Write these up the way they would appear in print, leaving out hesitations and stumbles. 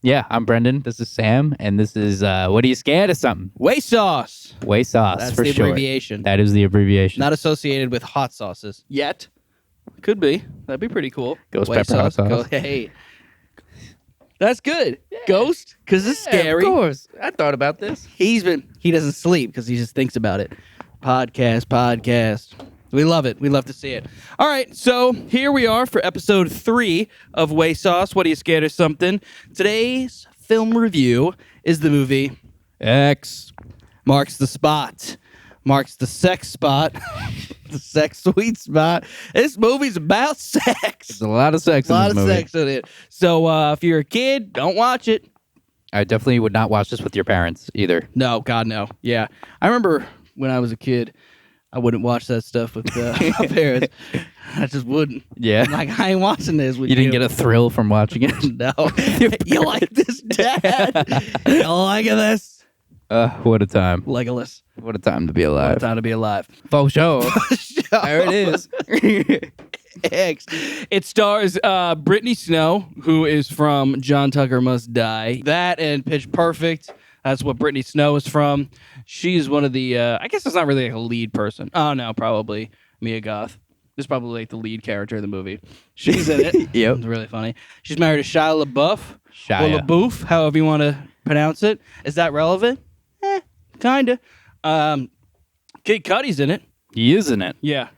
Yeah, I'm Brendan. This is Sam, and this is What Are You Scared of Something? WAYSOS. WAYSOS That's for the short. abbreviation. That is the abbreviation. Not associated with hot sauces yet. Could be. That'd be pretty cool. Ghost pepper hot sauce. Hey. That's good. Yeah. Ghost, because it's scary. Of course. I thought about this. He doesn't sleep because he just thinks about it. Podcast. We love it. We love to see it. All right, so here we are for episode 3 of WAYSOS. What Are You Scared of Something? Today's film review is the movie X. Marks the Spot. Marks the sex spot. The sex sweet spot. This movie's about sex. There's a lot of sex in this movie. A lot of sex in it. So if you're a kid, don't watch it. I definitely would not watch this with your parents either. No, God, no. Yeah. I remember when I was a kid, I wouldn't watch that stuff with my parents. I just wouldn't. Yeah. Like, I ain't watching this with you. You didn't get a thrill from watching it? No. You like this, Dad? You like this? What a time. Legolas. What a time to be alive. What a time to be alive. For sure. There it is. X. It stars Brittany Snow, who is from John Tucker Must Die. That and Pitch Perfect. That's what Brittany Snow is from. She's one of the, I guess it's not really like a lead person. Oh, no, probably Mia Goth. This is probably like the lead character of the movie. She's in it. Yep. It's really funny. She's married to Shia LaBeouf. Shia. Or LaBeouf, however you want to pronounce it. Is that relevant? Kinda. Kid Cudi's in it. He is in it. Yeah.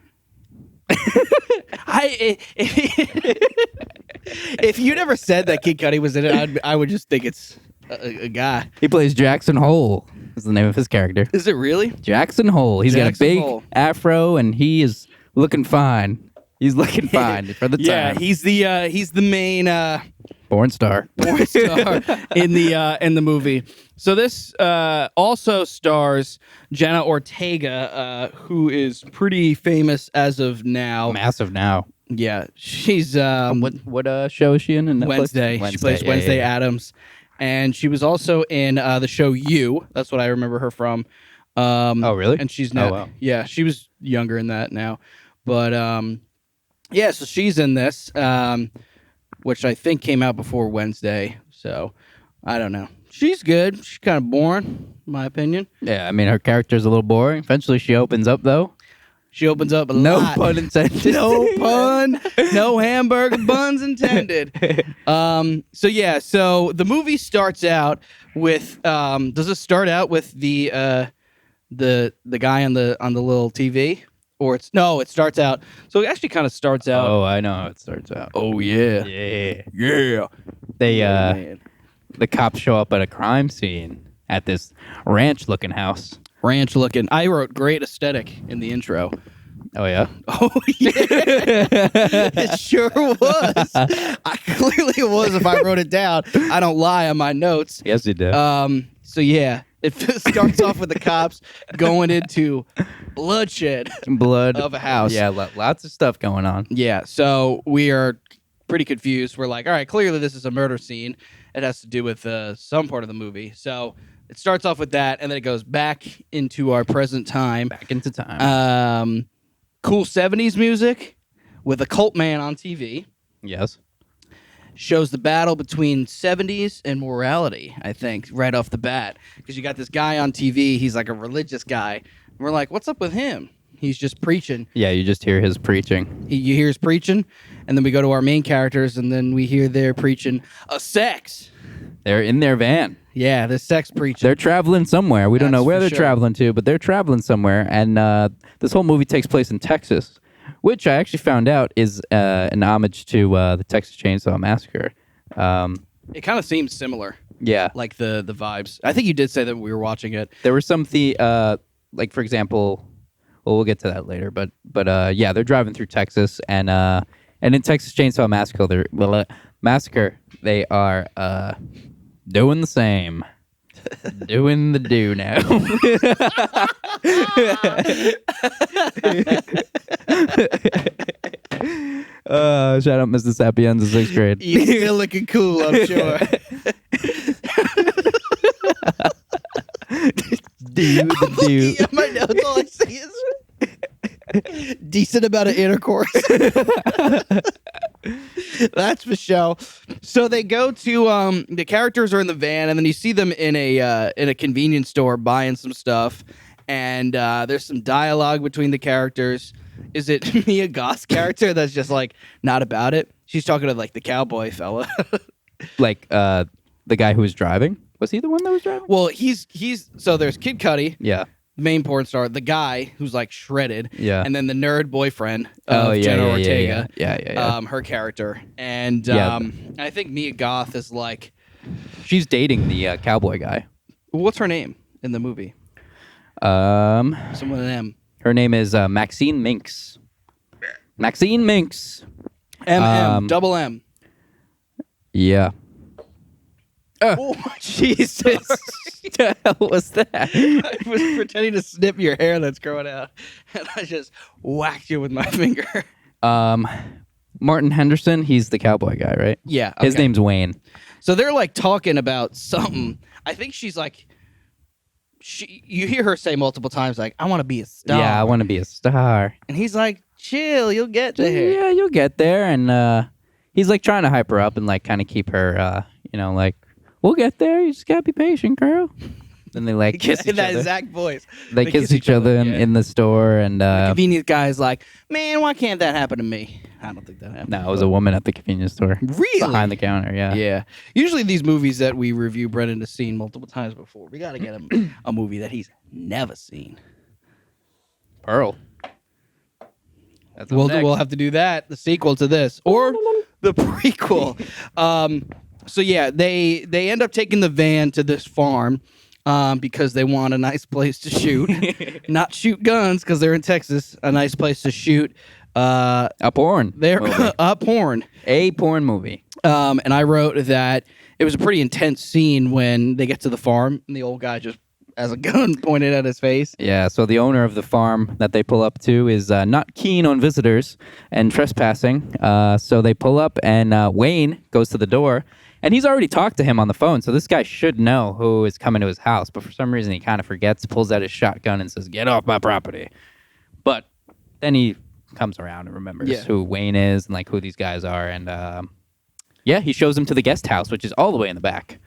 If you never said that Kid Cudi was in it, I would just think it's a guy. He plays Jackson Hole. Is the name of his character. Is it really? Jackson Hole. He's got a Jackson big Hole. afro, and he is looking fine. He's looking fine for the time. Yeah, he's the main Porn star. porn star in the movie. So this also stars Jenna Ortega, who is pretty famous as of now. Massive now. Yeah, she's What show is she in? Netflix? Wednesday. She plays yeah, Wednesday yeah. Addams, and she was also in the show You. That's what I remember her from. Oh, really? And she's now, Oh, wow. yeah, she was younger in that now, but yeah, so she's in this, which I think came out before Wednesday. So I don't know. She's good. She's kind of boring, in my opinion. Yeah, I mean, her character's a little boring. Eventually, she opens up, though. She opens up a No lot. pun intended. No pun. No hamburger buns intended. So yeah. So the movie starts out with. Does it start out with the guy on the little TV, or it starts out. So it actually kind of starts out. Oh, I know how it starts out. Oh yeah. Yeah. They Man. the cops show up at a crime scene at this ranch-looking house. Ranch looking. I wrote great aesthetic in the intro. Oh yeah. Oh yeah, it sure was. I clearly was if I wrote it down. I don't lie on my notes. Yes, you did. So yeah, it starts off with the cops going into bloodshed Blood of a house. Yeah, lots of stuff going on. Yeah, so we are pretty confused. We're like, all right, clearly this is a murder scene. It has to do with some part of the movie. So it starts off with that, and then it goes back into our present time. Back into time. Cool 70s music with a cult man on TV. Yes. Shows the battle between 70s and morality, I think, right off the bat. Because you got this guy on TV, he's like a religious guy. And we're like, what's up with him? He's just preaching. Yeah, you just hear his preaching. You hear his preaching, and then we go to our main characters, and then we hear their preaching a sex. They're in their van. Yeah, the sex preaching. They're traveling somewhere. We don't That's know where for they're sure. traveling to, but they're traveling somewhere. And this whole movie takes place in Texas, which I actually found out is an homage to the Texas Chainsaw Massacre. It kind of seems similar, Yeah. like the vibes. I think you did say that when we were watching it. There were some like for example, well, we'll get to that later, but yeah, they're driving through Texas, and in Texas Chainsaw Massacre, they are doing the same, doing the do now. Shout out Mr. Sapiens in 6th grade. You're still looking cool, I'm sure. Do. Yeah, my notes, all I see is decent amount of intercourse. That's for show. So they go to the characters are in the van, and then you see them in a convenience store buying some stuff, and there's some dialogue between the characters. Is it Mia Goth's character that's just like not about it? She's talking to like the cowboy fella. Like the guy who was driving. Was he the one that was driving? Well, he's so there's Kid Cudi, Yeah. the main porn star, the guy who's like shredded, Yeah. and then the nerd boyfriend of Jenna Ortega. Yeah. Her character, and Yeah. I think Mia Goth is like, She's dating the cowboy guy. what's her name in the movie? Someone with an M. Her name is Maxine Minx. Maxine Minx. Double M. Yeah. Oh, Jesus. The hell was that? I was pretending to snip your hair that's growing out, and I just whacked you with my finger. Martin Henderson, he's the cowboy guy, right? Yeah. His okay. name's Wayne. So they're like talking about something. I think she's like, you hear her say multiple times, like, I want to be a star. Yeah, I want to be a star. And he's like, chill, you'll get there. Yeah, you'll get there. And he's like trying to hype her up and like kind of keep her, like, we'll get there. You just gotta be patient, girl. Then they like kiss in each that other. exact voice. They kiss each other in the store, and the convenience guy's like, man, why can't that happen to me? I don't think that happened. no, it was a woman at the convenience store. Really? Behind the counter, yeah. Yeah. Usually these movies that we review, Brendan has seen multiple times before. We got to get him a movie that he's never seen. Pearl. That's We'll have to do that, the sequel to this, or the prequel. So yeah, they end up taking the van to this farm because they want a nice place to shoot, not shoot guns because they're in Texas. A nice place to shoot. A porn. They're movie. a porn. A porn movie. And I wrote that it was a pretty intense scene when they get to the farm and the old guy just has a gun pointed at his face. Yeah, so the owner of the farm that they pull up to is not keen on visitors and trespassing. So they pull up, and Wayne goes to the door, and he's already talked to him on the phone. So this guy should know who is coming to his house, but for some reason he kind of forgets, pulls out his shotgun, and says, "Get off my property." But then he comes around and remembers who Wayne is and like who these guys are, and he shows him to the guest house, which is all the way in the back.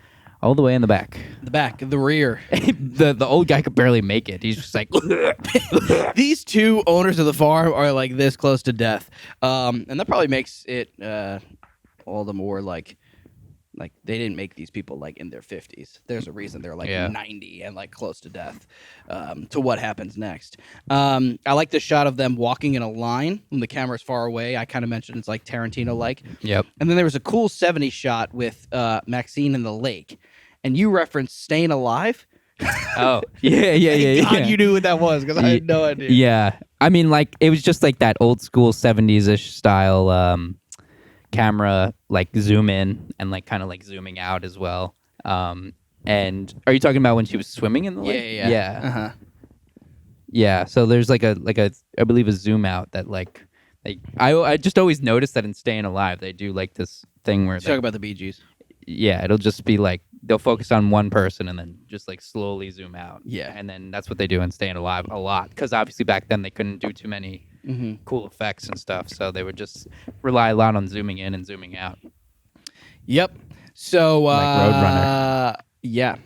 All the way in the back. The back, the rear. the old guy could barely make it. He's just like... These two owners of the farm are like this close to death. And that probably makes it all the more like they didn't make these people like in their 50s. There's a reason they're like 90 and like close to death to what happens next. I like the shot of them walking in a line when the camera's far away. I kind of mentioned it's like Tarantino-like. Yep. And then there was a cool 70s shot with Maxine in the lake. And you referenced Staying Alive. Oh, yeah. God, you knew what that was because I had no idea. Yeah. I mean, like, it was just like that old school 70s-ish style camera, like zoom in and like kind of like zooming out as well. And are you talking about when she was swimming in the lake? Yeah. Uh-huh. Yeah. So there's like a I believe a zoom out that like I just always noticed that in Staying Alive they do like this thing where Talk about the Bee Gees. Yeah, it'll just be like they'll focus on one person and then just like slowly zoom out. Yeah. And then that's what they do in Staying Alive a lot because obviously back then they couldn't do too many cool effects and stuff, so they would just rely a lot on zooming in and zooming out. Yep. So like Roadrunner. Yeah.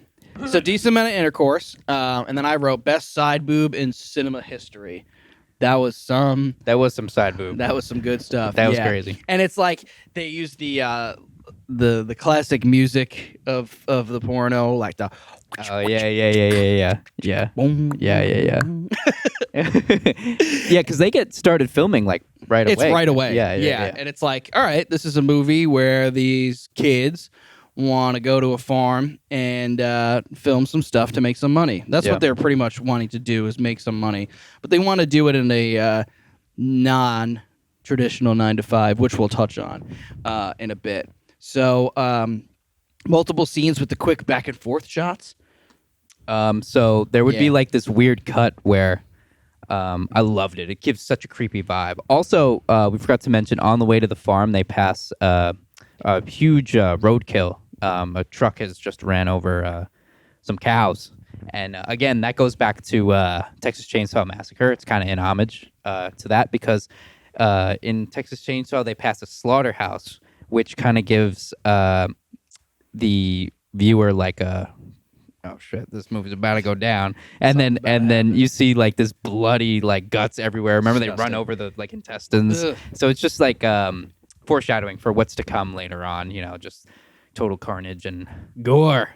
So decent amount of intercourse, and then I wrote best side boob in cinema history. That was some side boob. That was some good stuff. That was crazy. And it's like they used the classic music of the porno, like the oh yeah. Boom. Yeah. Yeah, because they get started filming like right away. It's right away. Yeah. And it's like, all right, this is a movie where these kids want to go to a farm and film some stuff to make some money. That's what they're pretty much wanting to do is make some money. But they want to do it in a non-traditional 9-to-5, which we'll touch on in a bit. So multiple scenes with the quick back and forth shots. So there would be like this weird cut where I loved it. It gives such a creepy vibe. Also, we forgot to mention on the way to the farm, they pass a huge roadkill. A truck has just ran over some cows. And again, that goes back to Texas Chainsaw Massacre. It's kind of in homage to that because in Texas Chainsaw, they pass a slaughterhouse which kind of gives the viewer like a, oh shit, this movie's about to go down, and then you see like this bloody like guts everywhere. Remember they run Disgusting. over the like intestines. Ugh. So it's just like foreshadowing for what's to come later on. Just total carnage and gore.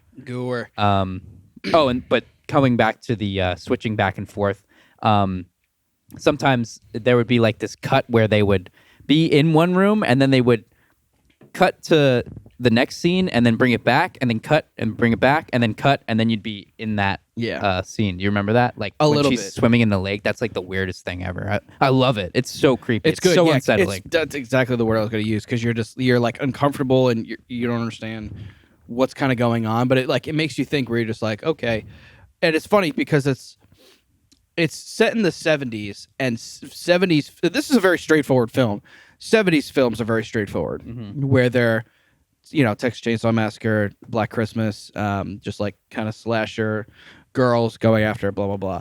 But coming back to the switching back and forth, sometimes there would be like this cut where they would be in one room and then they would cut to the next scene and then bring it back and then cut and bring it back and then cut and then you'd be in that scene. Do you remember that? Like A when little she's bit. swimming in the lake, that's like the weirdest thing ever. I love it. It's so creepy. It's good. So Yeah, unsettling. that's exactly the word I was going to use because you're like uncomfortable and you don't understand what's kind of going on, but it makes you think where you're just like, okay. And it's funny because it's set in the 70s and 70s. This is a very straightforward film. 70s films are very straightforward where they're, Texas Chainsaw Massacre, Black Christmas, just like kind of slasher girls going after blah, blah, blah.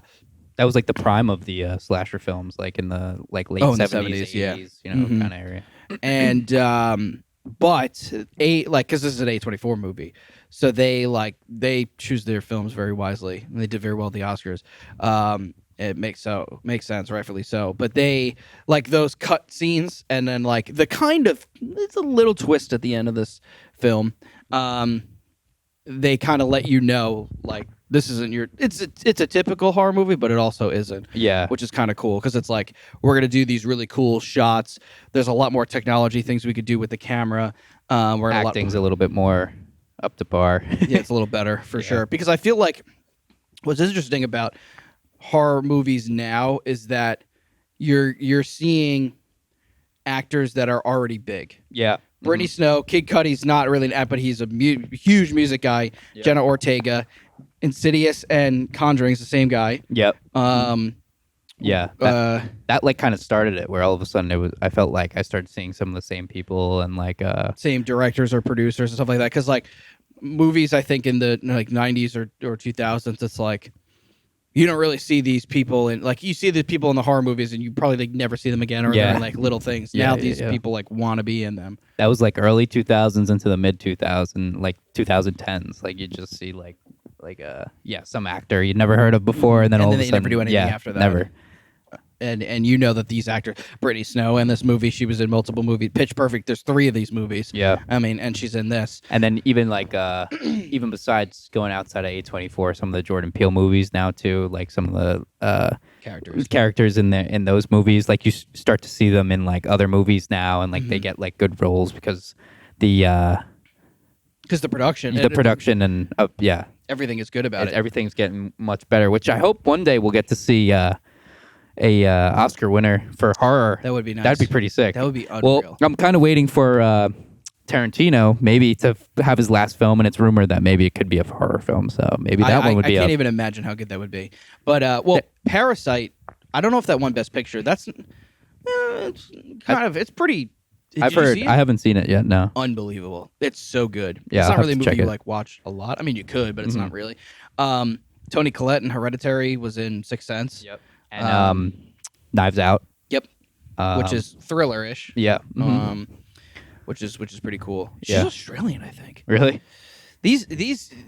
That was like the prime of the slasher films, like in the late in the 70s, 70s, 80s, kind of area. And but because this is an A24 movie, so they choose their films very wisely, and they did very well at the Oscars. It makes sense, rightfully so. But they like those cut scenes, and then like it's a little twist at the end of this film. They kind of let you know like this isn't it's a typical horror movie, but it also isn't. Yeah. Which is kind of cool because it's like we're gonna do these really cool shots. There's a lot more technology things we could do with the camera. Acting's a little bit more up to par. Yeah, it's a little better for sure. Because I feel like what's interesting about horror movies now is that you're seeing actors that are already big. Yeah. Brittany Snow, Kid Cudi's not really an but he's a huge music guy. Yeah. Jenna Ortega, Insidious and Conjuring's the same guy. Yep. Yeah. That like kind of started it where all of a sudden I felt like I started seeing some of the same people and like same directors or producers and stuff like that. Because like movies, I think in the like 90s or 2000s, it's like you don't really see these people in like you see the people in the horror movies and you probably like never see them again or they're in like little things. Yeah, now yeah, these yeah. people like want to be in them. that was like early 2000s into the mid 2000s, like 2010s. Like you just see like some actor you'd never heard of before, and then all of a they sudden, never do anything after that. Never. And you know that these actors, Brittany Snow in this movie, she was in multiple movies. Pitch Perfect, there's 3 of these movies. Yeah. I mean, and she's in this. And then even like even besides going outside of A24, some of the Jordan Peele movies now too, like some of the characters in those movies, like you start to see them in like other movies now, and like they get like good roles because the production, and everything is good about it. everything's getting much better, which I hope one day we'll get to see a Oscar winner for horror. That would be nice. That'd be pretty sick. That would be unreal. Well, I'm kind of waiting for Tarantino maybe to have his last film, and it's rumored that maybe it could be a horror film. So maybe that one would be. I can't even imagine how good that would be. But Parasite. I don't know if that won Best Picture. That's it's kind of. It's pretty. I've heard. I haven't seen it yet. No. Unbelievable. It's so good. Yeah, it's I'll not really a have to movie check you it. like watch a lot. I mean, you could, but it's not really. Toni Collette in Hereditary was in Sixth Sense. Yep. And Knives Out. Yep. Which is thriller-ish. Yeah. Which is pretty cool. She's Yeah. Australian, I think. Really? These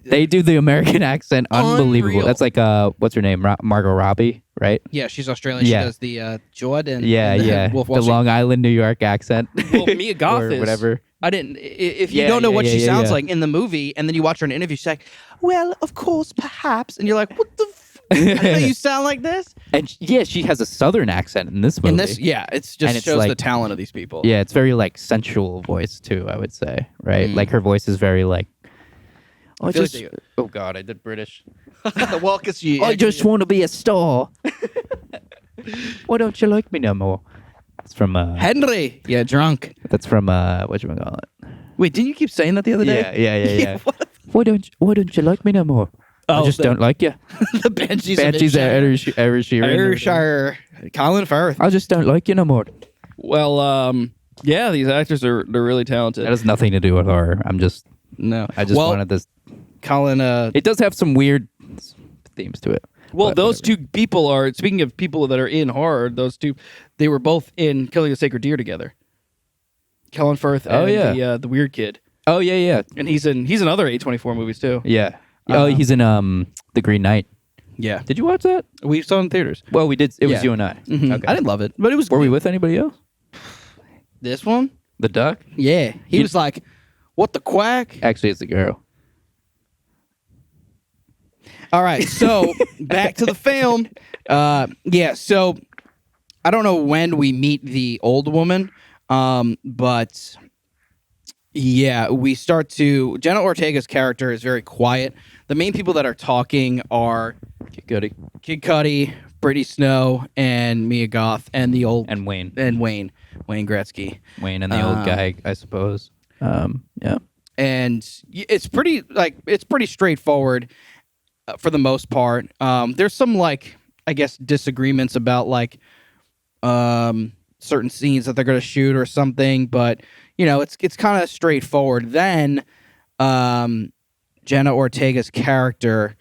They do the American accent unbelievable. Unreal. That's like what's her name? Margot Robbie, right? Yeah, she's Australian. Yeah. She does the Jordan. Yeah, and yeah. Wolf of The Wall Street. Long Island, New York accent. Well, Mia Goth or is whatever. I didn't. If you Yeah, don't know yeah, what yeah, she yeah, sounds yeah. like in the movie, and then you watch her in an interview, she's like, "Well, of course, perhaps," and you're like, "What the? I didn't know you sound like this." And she has a southern accent in this movie. In this, yeah, it's just And it's shows like- the talent of these people. Yeah, it's very like sensual voice too, I would say, right? Like her voice is very like I feel like oh god, I did British. well, because you. I just want to be a star. Why don't you like me no more? It's from Henry. Yeah, drunk. that's from whatchamacallit. Wait, didn't you keep saying that the other day? Yeah. What? Why don't you like me no more? Oh, I just don't like you. the Banshees. Banshees of are Sheeran. Ayrshire. Colin Firth. I just don't like you no more. Well, yeah, these actors they're really talented. That has nothing to do with horror. I just wanted this. Colin. It does have some weird themes to it. Well, but those whatever. two people are, speaking of people that are in horror, those two, they were both in Killing a Sacred Deer together. Kellen Firth Oh, and yeah. the weird kid. Oh yeah. And he's in other A24 movies too. Yeah. Oh, he's in The Green Knight. Yeah. Did you watch that? We saw it in theaters. Well, we did. It was Yeah. you and I. Mhm. Okay. I didn't love it, but it was Were we with anybody else? this one. The duck? Yeah. He was like, "What the quack?" Actually, it's a girl. All right, so back to the film. Yeah, so I don't know when we meet the old woman, but yeah, we start to. Jenna Ortega's character is very quiet. The main people that are talking are Kid Cudi, Brittany Snow, and Mia Goth, and the old And Wayne. Wayne Gretzky. Wayne and the old guy, I suppose. Yeah. And it's pretty straightforward for the most part. There's some I guess disagreements about certain scenes that they're going to shoot or something, but it's kind of straightforward. Then Jenna Ortega's character,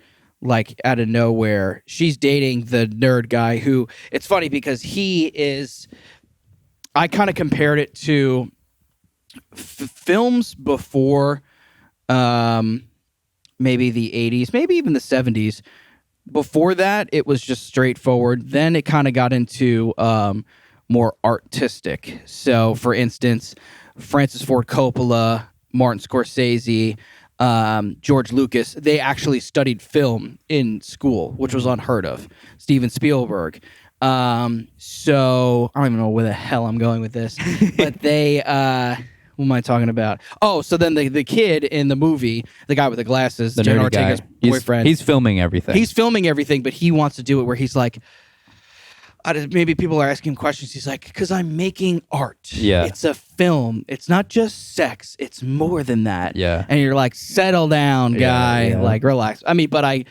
out of nowhere, she's dating the nerd guy who, it's funny because I kind of compared it to films before maybe the 80s, maybe even the 70s. Before that, it was just straightforward. Then it kind of got into more artistic. So, for instance, Francis Ford Coppola, Martin Scorsese, George Lucas, they actually studied film in school, which was unheard of. Steven Spielberg. So I don't even know where the hell I'm going with this, but they, what am I talking about? Oh, so then the kid in the movie, the guy with the glasses, The Jenna nerdy guy. Ortega's boyfriend. He's filming everything. He's filming everything, but he wants to do it where he's like, maybe people are asking him questions. He's like, because I'm making art. Yeah. It's a film. It's not just sex. It's more than that. Yeah. And you're like, settle down, guy. Yeah. Like, relax. I mean, but I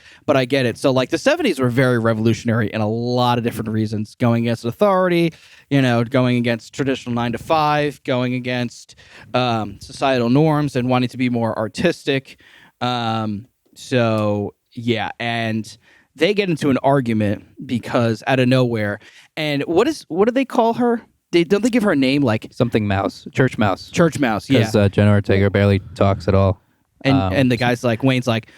get it. So the 70s were very revolutionary in a lot of different reasons. Going against authority, going against traditional 9 to 5, going against societal norms and wanting to be more artistic. So yeah, and they get into an argument because out of nowhere, and what do they call her? Don't they give her a name something mouse, church mouse. Church Mouse? Yeah. Because Jenna Ortega barely talks at all. And the guy's Wayne's like,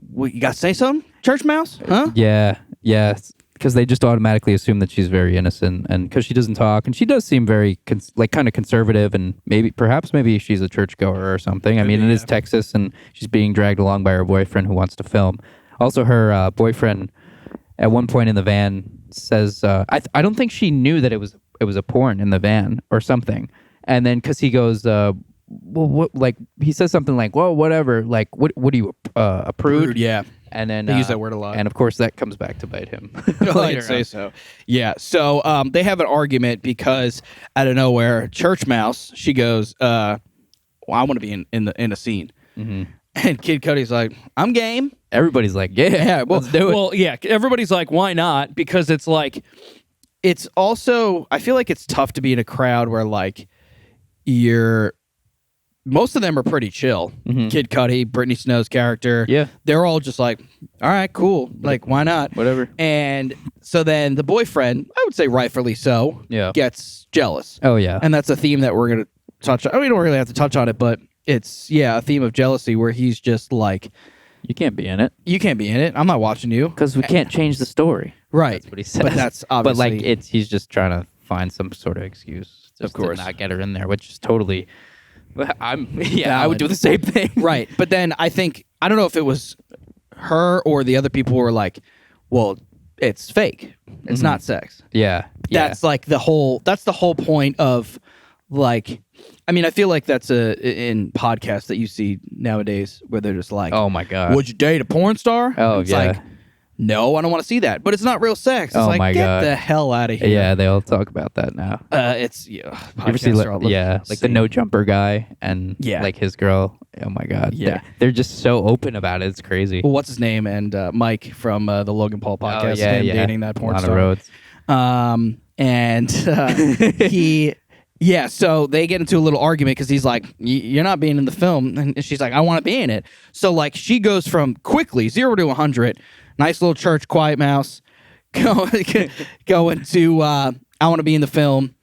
well, you got to say something? Church Mouse? Huh? Yeah. Because they just automatically assume that she's very innocent, and because she doesn't talk, and she does seem very kind of conservative, and perhaps she's a churchgoer or something. I mean, it is Texas, and she's being dragged along by her boyfriend who wants to film. Also, her boyfriend, at one point in the van, says, "I don't think she knew that it was a porn in the van or something." And then because he goes, "Well, what?" He says something like, "Well, whatever. What are you, a prude?" Yeah. And then They use that word a lot. And of course, that comes back to bite him. I'd say so. Yeah. So they have an argument because out of nowhere, Church Mouse, she goes, "Well, I want to be in a scene." Mm-hmm. And Kid Cudi's like, "I'm game." Everybody's like, yeah, let's do it. Well, yeah, everybody's like, why not? Because it's it's also, I feel like it's tough to be in a crowd where most of them are pretty chill. Mm-hmm. Kid Cudi, Brittany Snow's character. Yeah. They're all just like, all right, cool. Why not? Whatever. And so then the boyfriend, I would say rightfully so, gets jealous. Oh, yeah. And that's a theme that we're going to touch on. We don't really have to touch on it, but it's, a theme of jealousy where he's just like, you can't be in it. You can't be in it. I'm not watching you. Because we can't change the story. Right. That's what he says. But that's obviously... But he's just trying to find some sort of excuse. Just of course. To not get her in there, which is totally... I would do the same thing. Right. But then I don't know if it was her or the other people were like, well, it's fake. It's not sex. Yeah. That's the whole point of I feel like that's in podcasts that you see nowadays where they're just like, oh my God, would you date a porn star? Oh, it's yeah. No, I don't want to see that. But it's not real sex. It's my get God. the hell out of here. Yeah, they all talk about that now. It's you ever see the no jumper guy and his girl. Oh my God. Yeah, they're just so open about it. It's crazy. Well, what's his name? And Mike from the Logan Paul podcast. Dating that porn star. Roads. And he. Yeah, so they get into a little argument because he's like, you're not being in the film. And she's like, I want to be in it. So, she goes from quickly 0 to 100, nice little church, quiet mouse, going to, I want to be in the film,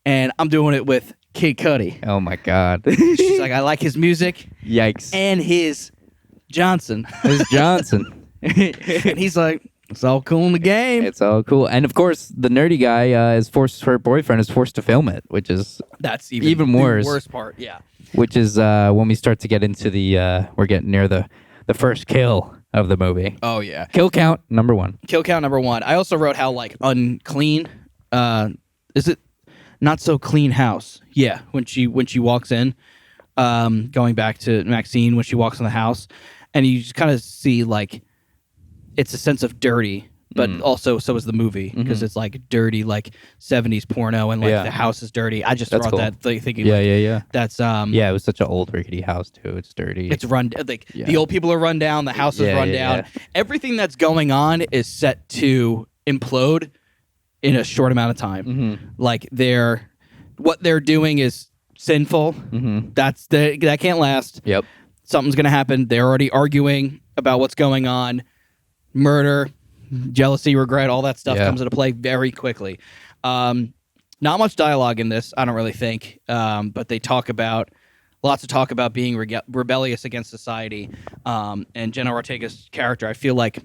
and I'm doing it with Kid Cudi. Oh my God. She's like, I like his music Yikes. and his Johnson. It's Johnson. And he's like, it's all cool in the game. It's all cool. And of course, the nerdy guy her boyfriend is forced to film it, which is That's even the worse. worst part. Yeah. Which is when we start to get into we're getting near the first kill of the movie. Oh yeah. Kill count number 1. Kill count number 1. I also wrote how like unclean. Is it not so clean house? Yeah. When she walks in, going back to Maxine when she walks in the house, and you just kind of see like it's a sense of dirty. But also, so is the movie because it's like dirty, like 70s porno, and like the house is dirty. I just That's wrote cool. that thinking, Yeah. that's Yeah, it was such an old rickety house too. It's dirty. it's run like the old people are run down, the house is run down. Yeah. Everything that's going on is set to implode in a short amount of time. Like what they're doing is sinful. That can't last. Yep. Something's gonna happen. They're already arguing about what's going on. Murder. Jealousy, regret, all that stuff comes into play very quickly. Not much dialogue in this, I don't really think, but they lots of talk about being rebellious against society. And Jenna Ortega's character, I feel like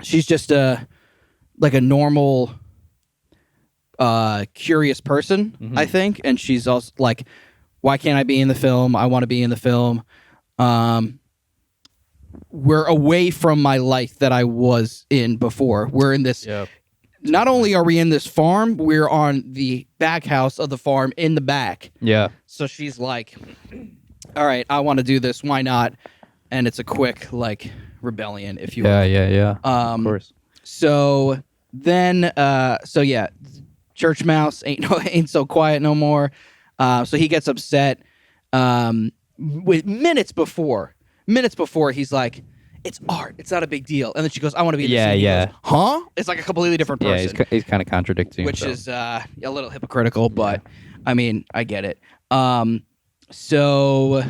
she's just like a normal, curious person, I think, and she's also like, why can't I be in the film? I want to be in the film. We're away from my life that I was in before. We're in this. Yep. Not only are we in this farm, we're on the back house of the farm in the back. Yeah. So she's like, all right, I want to do this. Why not? And it's a quick like rebellion, if you will. Yeah. Of course. So then, Church Mouse ain't so quiet no more. So he gets upset. With minutes before, he's like, it's art. It's not a big deal. And then she goes, I want to be in the scene. He goes, huh? It's like a completely different person. Yeah, he's kind of contradicting which himself. is a little hypocritical, but I mean, I get it. So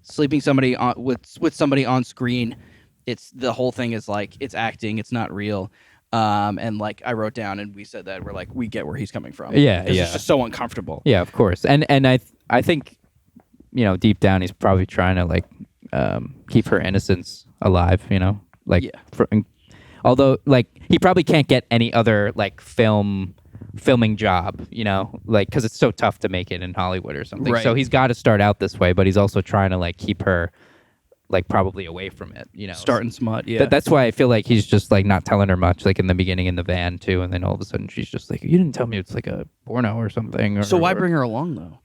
sleeping somebody on with somebody on screen, it's the whole thing is like it's acting, it's not real. And like I wrote down, and we said that we're like we get where he's coming from. Yeah. It's just so uncomfortable. Yeah, of course. And I think, deep down he's probably trying to like keep her innocence alive. Like although like he probably can't get any other like filming job, like because it's so tough to make it in Hollywood or something. Right. So he's got to start out this way, but he's also trying to like keep her like probably away from it. Starting smut. Yeah. That's why I feel like he's just like not telling her much, like in the beginning in the van too, and then all of a sudden she's just like, you didn't tell me it's like a porno or something. So why bring her along though?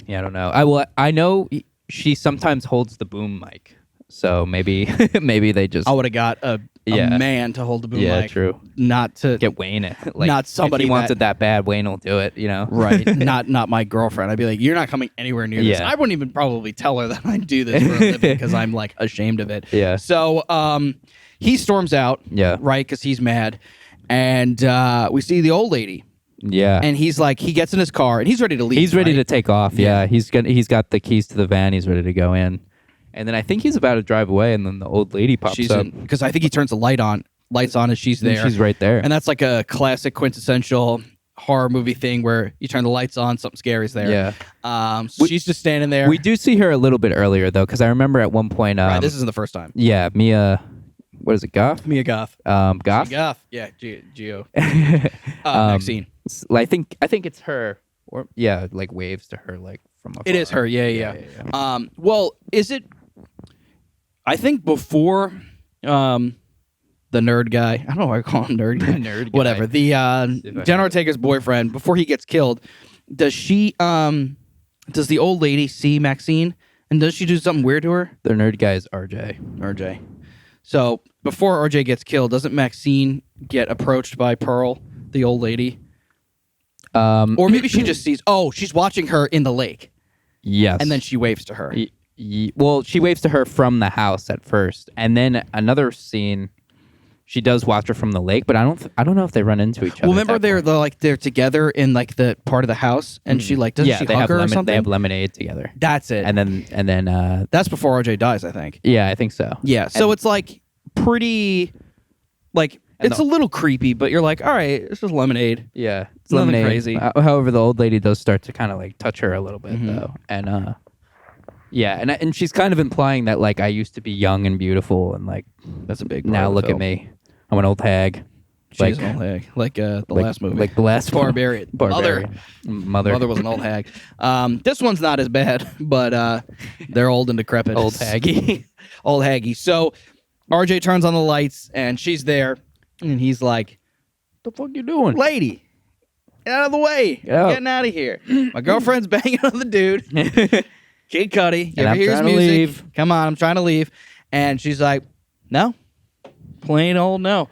Yeah, I don't know. I know she sometimes holds the boom mic, so maybe they just. I would have got a man to hold the boom mic. Yeah, true. Not to Get Wayne. Like, not somebody if he wants that- it that bad, Wayne will do it. Right. not my girlfriend. I'd be like, you're not coming anywhere near this. Yeah. I wouldn't even probably tell her that I do this for a living because I'm like ashamed of it. Yeah. So he storms out. Yeah. Right, because he's mad, and we see the old lady, Yeah. and he's like, he gets in his car and he's ready to leave. He's ready right? to take off. Yeah. He's got the keys to the van. He's ready to go in, and then I think he's about to drive away, and then the old lady pops up. Because I think he turns the lights on, and she's there. She's right there. And that's like a classic quintessential horror movie thing where you turn the lights on, something scary's there. Yeah. So she's just standing there. We do see her a little bit earlier though, because I remember at one point. Right, this isn't the first time. Yeah, Mia. What is it? Goth. Mia Goth. Goth. Goth. Yeah. Geo. Maxine. I think it's her. Or like waves to her like from afar. It is her. Yeah. Well, is it? I think before. The nerd guy. I don't know why I call him nerd. Nerd guy. Whatever. The Jenna Ortega's boyfriend. Before he gets killed, does she? Does the old lady see Maxine, and does she do something weird to her? The nerd guy is RJ. RJ. So before RJ gets killed, doesn't Maxine get approached by Pearl, the old lady? Or maybe she just sees. Oh, she's watching her in the lake. Yes. And then she waves to her. Well, she waves to her from the house at first, and then another scene. She does watch her from the lake, but I don't know if they run into each other. Well, remember they're together in like the part of the house, and she like doesn't she hug her or something? They have lemonade together. That's it. And then that's before RJ dies, I think. Yeah, I think so. Yeah, so it's like pretty, like it's a little creepy, but you're like, all right, it's just lemonade. Yeah. lemonade. crazy. However, the old lady does start to kind of like touch her a little bit Mm-hmm. though, and yeah, and she's kind of implying that like I used to be young and beautiful, and like That's a big part now of the look film. at me, I'm an old hag. She's an old hag, like the last movie, like the last Barbarian. Mother Mother was an old hag. This one's not as bad, but they're old and decrepit. old haggy. Old haggy. So RJ turns on the lights and she's there, and he's like, What the fuck you doing? "Lady, get out of the way! Get out. I'm getting out of here. My girlfriend's banging on the dude, Kid Cudi. You And ever I'm hear his trying to music? leave. Come on, I'm trying to leave." And she's like, "No, plain old no."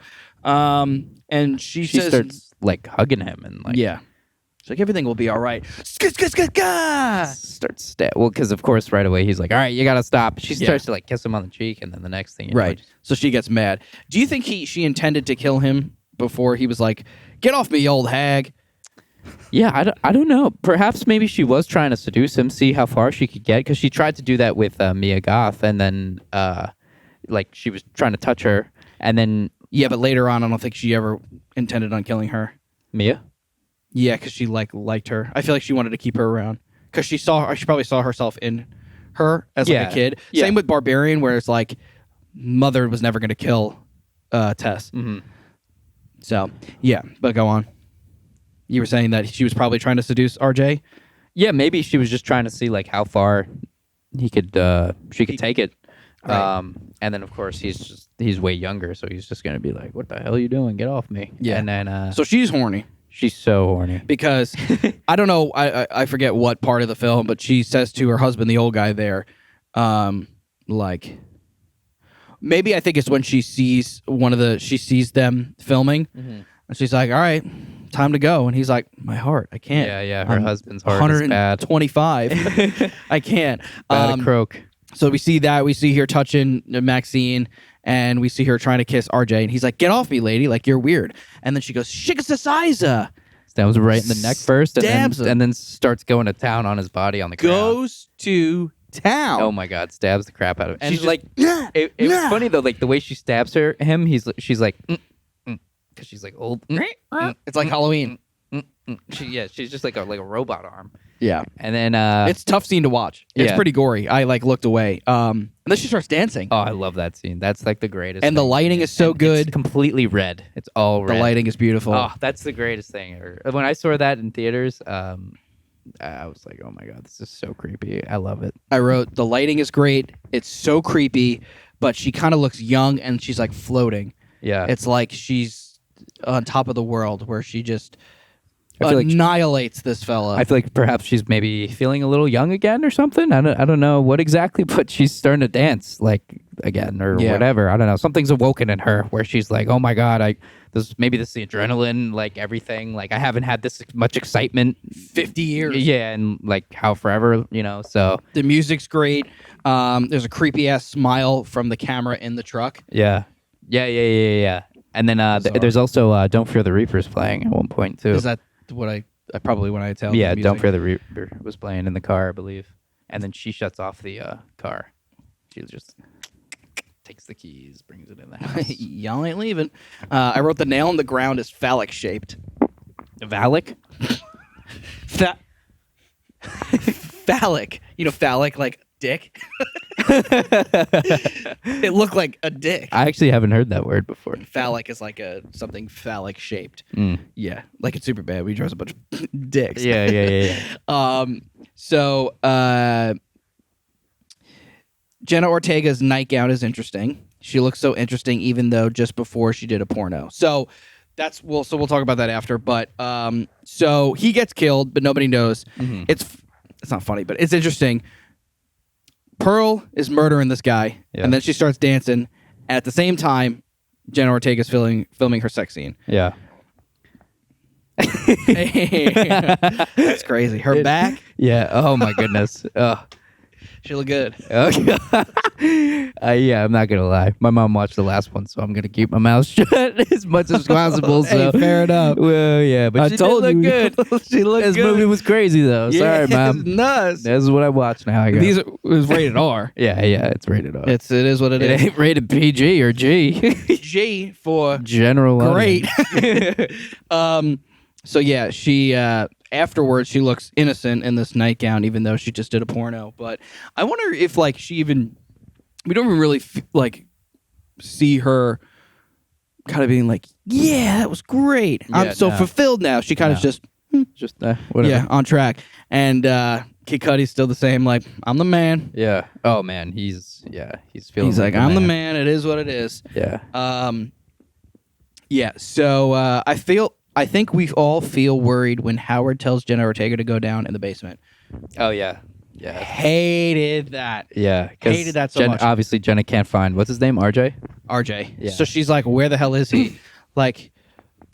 And she says, starts like hugging him and like "Yeah." She's like, "Everything will be all right." starts well, because of course right away he's like, all right, you gotta stop. She Yeah. starts to like kiss him on the cheek, and then the next thing you know, Right. So she gets mad. Do you think she intended to kill him before he was like, "Get off me, you old hag"? yeah, I don't know. Perhaps maybe she was trying to seduce him, see how far she could get, because she tried to do that with Mia Goth, and then like she was trying to touch her, and then Yeah, but later on, I don't think she ever intended on killing her. Mia. Yeah, because she liked her. I feel like she wanted to keep her around because she probably saw herself in her as like Yeah. a kid. Yeah. Same with Barbarian, where it's like mother was never going to kill Tess. Mm-hmm. So yeah, but go on. You were saying that she was probably trying to seduce RJ. Yeah, maybe she was just trying to see like how far she could take it. Right. And then of course he's way younger, so he's just gonna be like, "What the hell are you doing? Get off me!" Yeah. And then So she's horny she's so horny. because I don't know. I forget what part of the film, but she says to her husband, the old guy there, like maybe I think it's when she sees she sees them filming, and she's like, "All right, time to go," and he's like, "My heart, I can't." Yeah, her I'm husband's heart is bad. 125. I can't. Bad croak. So we see that. We see her touching Maxine, and we see her trying to kiss RJ, and he's like, "Get off me, lady! Like you're weird." And then she goes, "Shikasasiza." Stabs him right in the neck first, Stabs him. and then starts going to town on his body on the ground. Goes to town. Oh my god, stabs the crap out of him. And She's like, it was funny though, like the way she stabs him. She's like, because she's like old. It's like Halloween. She's just like a robot arm. Yeah. And then It's a tough scene to watch. It's Yeah. pretty gory. I like looked away. And then she starts dancing. oh, I love that scene. That's like the greatest. And the thing. lighting is so And good. It's completely red. It's all The red. lighting is beautiful. Oh, that's the greatest thing ever. When I saw that in theaters, I was like, oh my god, this is so creepy. I love it. I wrote, the lighting is great. It's so creepy, but she kind of looks young and she's like floating. Yeah. It's like she's on top of the world where she just I feel like annihilates this fella. I feel like perhaps she's maybe feeling a little young again or something. I don't know what exactly, but she's starting to dance like again or Yeah. whatever. I don't know. Something's awoken in her where she's like, oh my god, this is the adrenaline, like everything. Like I haven't had this much excitement. 50 years. Yeah, and like how forever, So The music's great. There's a creepy ass smile from the camera in the truck. yeah. And then Bizarre. there's also "Don't Fear the Reaper's" playing at one point too. Is that what I probably when I tell? Yeah, the music. "Don't Fear the Reaper" was playing in the car, I believe. And then she shuts off the car. She just takes the keys, brings it in the house. Y'all ain't leaving. I wrote the nail in the ground is phallic shaped. Valak? Phallic. You know, phallic like dick. It looked like a dick. I actually haven't heard that word before. Phallic is like something phallic shaped. Mm. Yeah, like it's super bad. We draws a bunch of dicks. Yeah. So Jenna Ortega's nightgown is interesting. She looks so interesting, even though just before she did a porno. So we'll talk about that after. But so he gets killed, but nobody knows. Mhm. It's not funny, but it's interesting. Pearl is murdering this guy, Yeah. and then she starts dancing. And at the same time, Jenna Ortega's filming her sex scene. Yeah. That's crazy. Her back, Yeah. Oh my goodness. Oh. she look good. Okay. Yeah, I'm not gonna lie. My mom watched the last one, so I'm gonna keep my mouth shut as much as possible. So Hey, fair enough. Well, yeah, but I she told did look you. good. She looked This good. movie was crazy though. Sorry, It's mom. nuts. This is what I watch now. I guess. These was rated R. Yeah, it's rated R. It is what it It is. ain't rated PG or G. G for General great. audience. So yeah, she afterwards she looks innocent in this nightgown, even though she just did a porno. But I wonder if like she even we don't even really like see her kind of being like, yeah, that was great. I'm Yeah, so no. fulfilled now. She kind of No. just Just whatever. yeah on track. And Kid Cudi's still the same. Like I'm the man. Yeah. Oh man, he's feeling. He's like the I'm the man. man. It is what it is. Yeah. Yeah. So I think we all feel worried when Howard tells Jenna Ortega to go down in the basement. Oh yeah. Yeah. Hated that. Yeah. 'Cause Hated that so much. Obviously, Jenna can't find what's his name, RJ. RJ. Yeah. So she's like, where the hell is he? Like,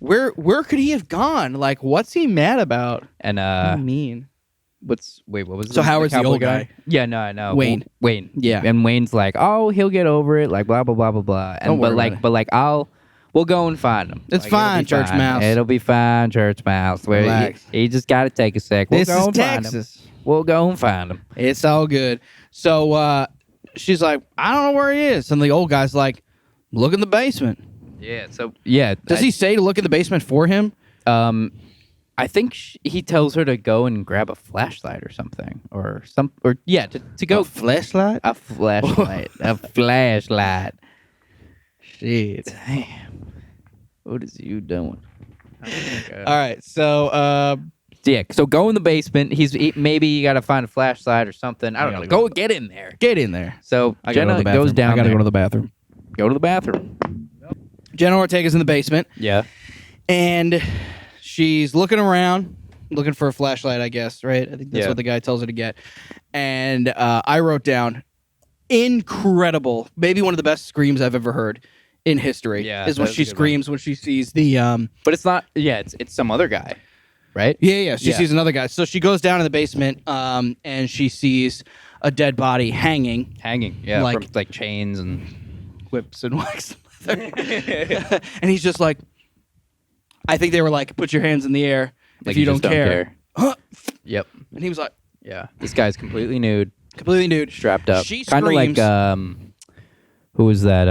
where could he have gone? Like, what's he mad about? And What do you mean? what was So Howard's the cowboy old guy? Yeah, no, I know. Wayne. Wayne. Yeah. And Wayne's like, oh, he'll get over it, like blah blah blah blah blah. And Don't worry about it. but like we'll go and find him. It's Like, it'll fine, be Church fine. Mouse. It'll be fine, Church Mouse. Where Relax. he just got to take a sec. We'll This go is and find him. Texas. We'll go and find him. It's all good. So she's like, I don't know where he is. And the old guy's like, look in the basement. Yeah. So yeah. Does he say to look in the basement for him? I think he tells her to go and grab a flashlight or something, or to go Flashlight? a flashlight, a flashlight. Shit. Damn, what is you doing? All right. So Yeah, so go in the basement. Maybe you got to find a flashlight or something. I don't know. gotta Go get in there. get in there. So I gotta go to Jenna the bathroom. goes down. I gotta there. go to the bathroom. Go to the bathroom. Jenna Ortega's in the basement. Yeah. And she's looking around, looking for a flashlight, I guess, right? I think that's Yeah. what the guy tells her to get. And I wrote down, incredible, maybe one of the best screams I've ever heard in history. Yeah, is when that was she a good one. screams when she sees the But it's not. Yeah, it's some other guy, right? yeah. She Yeah. sees another guy. So she goes down in the basement, and she sees a dead body hanging, Hanging. Yeah, Like- from like chains and. whips and wax leather. And he's just like, I think they were like, put your hands in the air if Like you just don't care. Huh? Yep. And he was like, Yeah. This guy's completely nude, completely nude. strapped up. She Kind of like screams. who was that?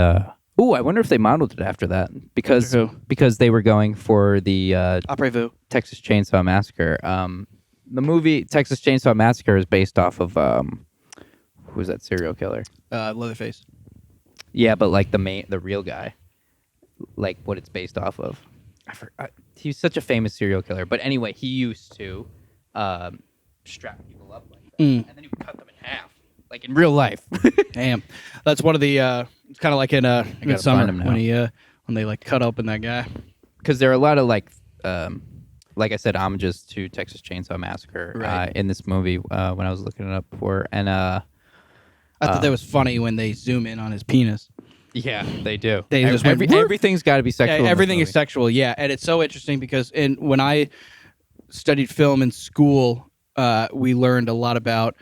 Oh, I wonder if they modeled it after that because After who? because they were going for the Après-vous. Texas Chainsaw Massacre. The movie Texas Chainsaw Massacre is based off of who was that serial killer? Leatherface. Yeah, but like the real guy, like what it's based off of. I forgot. He's such a famous serial killer. But anyway, he used to strap people up like that, and then he would cut them in half, like in real life. Damn. That's one of the, it's kind of like in gotta Summer find him now. when they like cut open that guy. Because there are a lot of like I said, homages to Texas Chainsaw Massacre Right. in this movie when I was looking it up before, and I thought that was funny when they zoom in on his penis. yeah, they do. They just went, "Woof." everything's got to be sexual. in this Everything is movie. sexual, yeah. And it's so interesting because when I studied film in school, we learned a lot about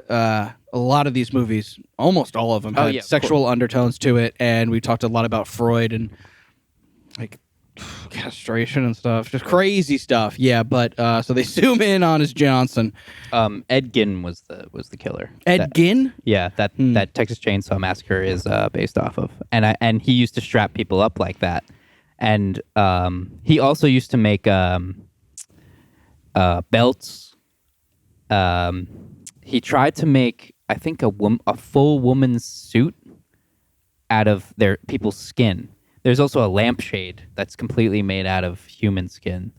a lot of these movies. Almost all of them Oh, had yeah, of sexual undertones to it, and we talked a lot about Freud and like castration and stuff, just crazy stuff. Yeah, but so they zoom in on his Johnson. Ed Gein was the killer. Ed That- Gein? Yeah, that Texas Chainsaw Massacre is based off of, and he used to strap people up like that, and he also used to make belts. He tried to make, I think, a full woman's suit out of people's skin. There's also a lampshade that's completely made out of human skin,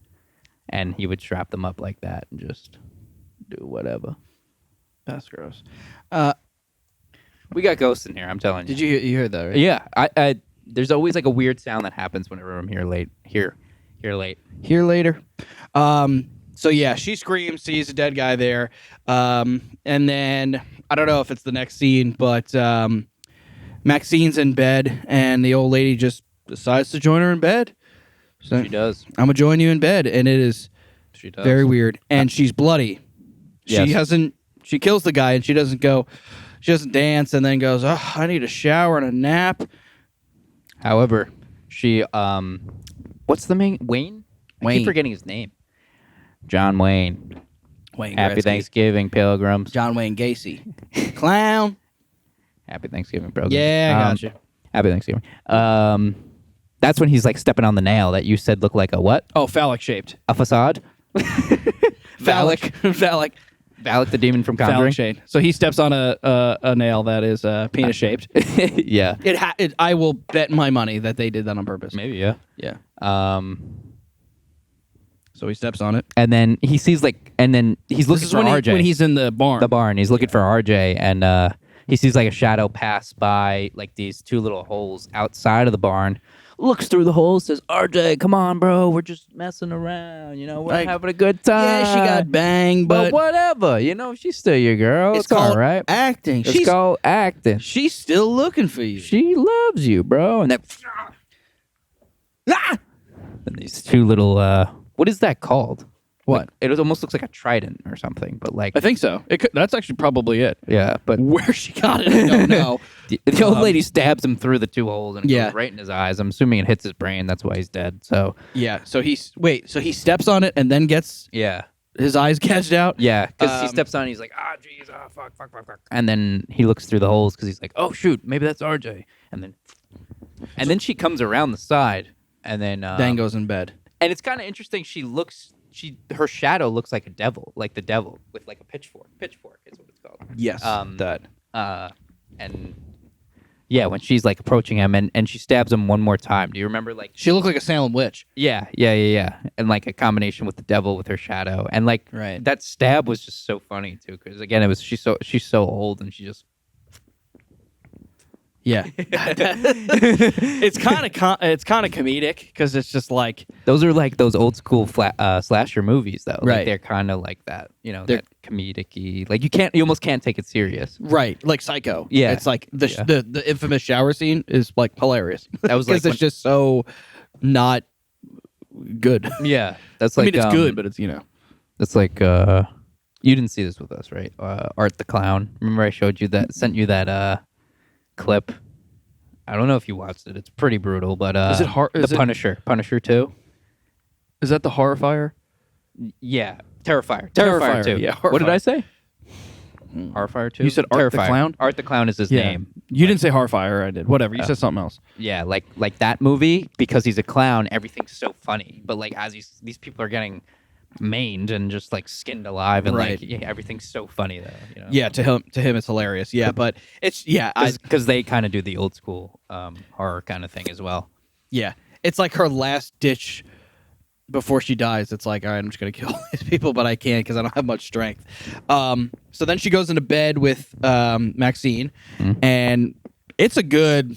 and he would strap them up like that and just do whatever. That's gross. We got ghosts in here. I'm telling you. Did you heard that, right? Yeah, I there's always like a weird sound that happens whenever I'm here late. Here late. Here later. So yeah, she screams, sees a dead guy there, and then I don't know if it's the next scene, but Maxine's in bed, and the old lady just decides to join her in bed. So She does. I'm gonna join you in bed, and it is She does. very weird. And she's bloody. Yes. She kills the guy, and she doesn't dance, and then goes, oh, I need a shower and a nap. However, she what's the main Wayne? I Wayne. keep forgetting his name. John Wayne. Wayne Happy Gretzky. Thanksgiving, Pilgrims. John Wayne Gacy. Clown. Happy Thanksgiving, Pilgrims. Yeah, I got you. Happy Thanksgiving. That's when he's like stepping on the nail that you said looked like a what? Oh, phallic shaped. A facade? Phallic. Valak the demon from Conjuring. Phallic shade. So he steps on a nail that is penis shaped. Yeah. I will bet my money that they did that on purpose. Maybe, yeah. Yeah. So he steps on it. And then he sees he's looking for RJ. When he's in the barn. The barn. He's looking for RJ, and he sees like a shadow pass by like these two little holes outside of the barn. Looks through the holes, says, "RJ, come on, bro. We're just messing around. You know, we're Like, having a good time. Yeah, she got banged, but but whatever. You know, she's still your girl. It's called all right. acting. It's called acting. She's still looking for you. She loves you, bro." And then, and these two little, what is that called? What? Like, it almost looks like a trident or something, but like, I think so. That's actually probably it. yeah, but Where she got it, I don't know. the old lady stabs him through the two holes and it Yeah. goes right in his eyes. I'm assuming it hits his brain. That's why he's dead. So Yeah. So he steps on it and then gets yeah, his eyes gouged out. yeah, because he steps on. And he's like, "Ah, jeez, ah, fuck," and then he looks through the holes because he's like, "Oh shoot, maybe that's RJ." And then she comes around the side, and then Goes in bed. and it's kind of interesting. Her shadow looks like a devil, like the devil with like a pitchfork. Pitchfork is what it's called. Yes. That. And yeah, when she's like approaching him and she stabs him one more time. Do you remember like She looked like a Salem witch. Yeah. And like a combination with the devil with her shadow. And like Right. that stab was just so funny too, because again she's so old and she just Yeah. It's kind of comedic because it's just like those are like those old school slasher movies though. Right. Like they're kind of like that, you know, that comedic-y. Like you almost can't take it serious. right, like Psycho. Yeah. It's like the infamous shower scene is like hilarious. That was like because it's just so not good. Yeah. That's I like mean, it's good, but it's that's like you didn't see this with us, right? Art the Clown. Remember I sent you that clip. I don't know if you watched it. It's pretty brutal, but Is it hard? Punisher 2. Is that the Horrifier? Yeah, Terrifier 2. Yeah, What did Horrifier. I say? Horrifier 2. You said Art the Terrifier. Clown? Art the Clown is his name. You didn't say Horrifier. I did. Whatever. You said something else. Yeah, like that movie, because he's a clown, everything's so funny. But like as these people are getting maimed and just like skinned alive, and Right. like everything's so funny though. You know? Yeah, to him it's hilarious. Yeah, but it's because they kind of do the old school horror kind of thing as well. yeah, it's like her last ditch before she dies. It's like, all right, I'm just gonna kill these people, but I can't because I don't have much strength. So then she goes into bed with Maxine, and it's a good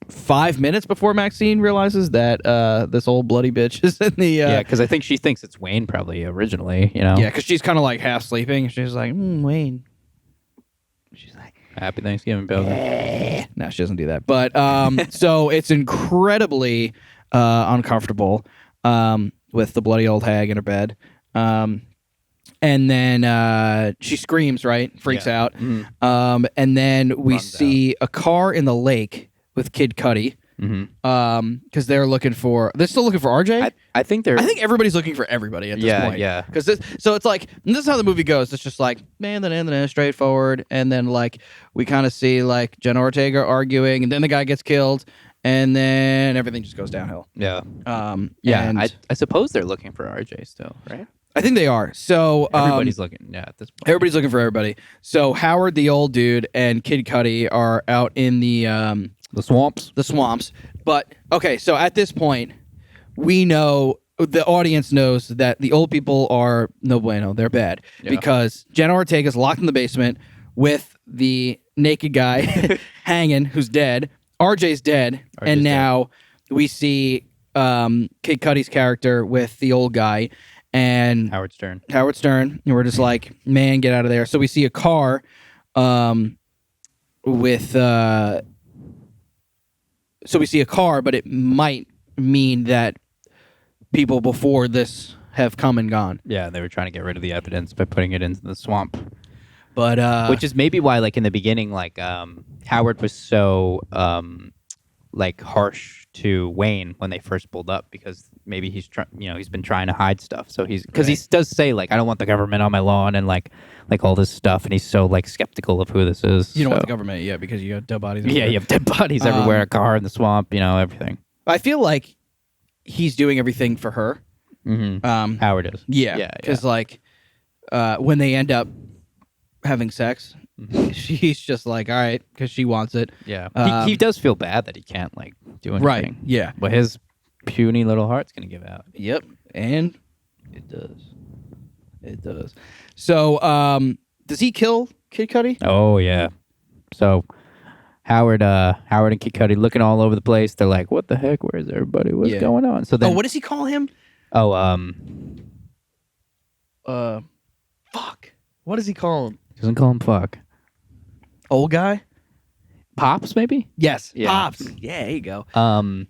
5 minutes before Maxine realizes that this old bloody bitch is in the Yeah, because I think she thinks it's Wayne probably originally. You know. yeah, because she's kind of like half sleeping. She's like, Wayne. She's like, Happy Thanksgiving, Bill. no, she doesn't do that. But so it's incredibly uncomfortable with the bloody old hag in her bed. And then she screams, right? Freaks out. And then we Runs see a car in the lake with Kid Cudi. Because they're still looking for RJ. I think everybody's looking for everybody at this point. Yeah. Because so it's like, this is how the movie goes. It's just like, straightforward. And then like, we kind of see like Jenna Ortega arguing, and then the guy gets killed, and then everything just goes downhill. Yeah. Yeah. And I suppose they're looking for RJ still, right? I think they are. So Everybody's looking. Yeah, at this point. everybody's looking for everybody. So Howard, the old dude, and Kid Cudi are out in the swamps. But okay, so at this point, we know, the audience knows that the old people are no bueno. They're bad because Jenna Ortega's locked in the basement with the naked guy hanging, who's dead. RJ's dead, and now we see Kid Cudi's character with the old guy and Howard Stern. And we're just like, man, get out of there. So we see a car with. So we see a car, but it might mean that people before this have come and gone. Yeah, they were trying to get rid of the evidence by putting it into the swamp. But which is maybe why, like in the beginning, like Howard was so like harsh to Wayne when they first pulled up, because maybe he's been trying to hide stuff. So he does say like, I don't want the government on my lawn and like all this stuff, and he's so like skeptical of who this is. You don't want the government, because you got dead bodies everywhere. Yeah, you have dead bodies everywhere, a car in the swamp, everything. I feel like he's doing everything for her. Howard is. Yeah, because like when they end up having sex, she's just like, all right, because she wants it. Yeah, he does feel bad that he can't like do anything. Right. Yeah. But his puny little heart's gonna give out. Yep. And it does. It does. So, does he kill Kid Cudi? Oh yeah. So Howard and Kid Cudi looking all over the place. They're like, "What the heck? Where's everybody? What's going on?" So then, what does he call him? Fuck. What does he call him? Doesn't call him fuck. Old guy? Pops, maybe? Yes. Yeah. Pops. Yeah, there you go. And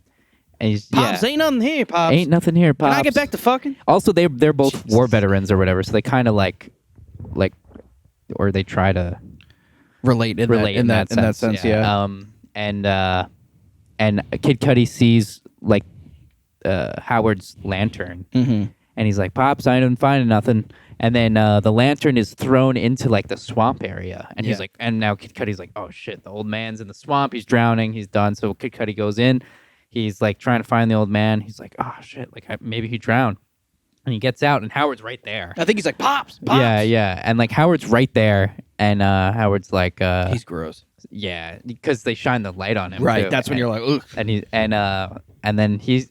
he's, Pops, ain't nothing here, Pops. Ain't nothing here, Pops. Can I get back to fucking? Also, they're both war veterans or whatever, so they kind of like, or they try to relate in that sense. Yeah. And Kid Cudi sees like Howard's lantern, and he's like, "Pops, I didn't find nothing." And then the lantern is thrown into like the swamp area, and he's like, and now Kid Cudi's like, "Oh shit, the old man's in the swamp. He's drowning. He's done." So Kid Cudi goes in. He's like trying to find the old man. He's like, "Oh shit, like maybe he drowned." And he gets out, and Howard's right there. I think he's like, Pops. Yeah, and like Howard's right there, and Howard's like, he's gross. Yeah, because they shine the light on him. Right, too. that's when you're like, ugh. And then he's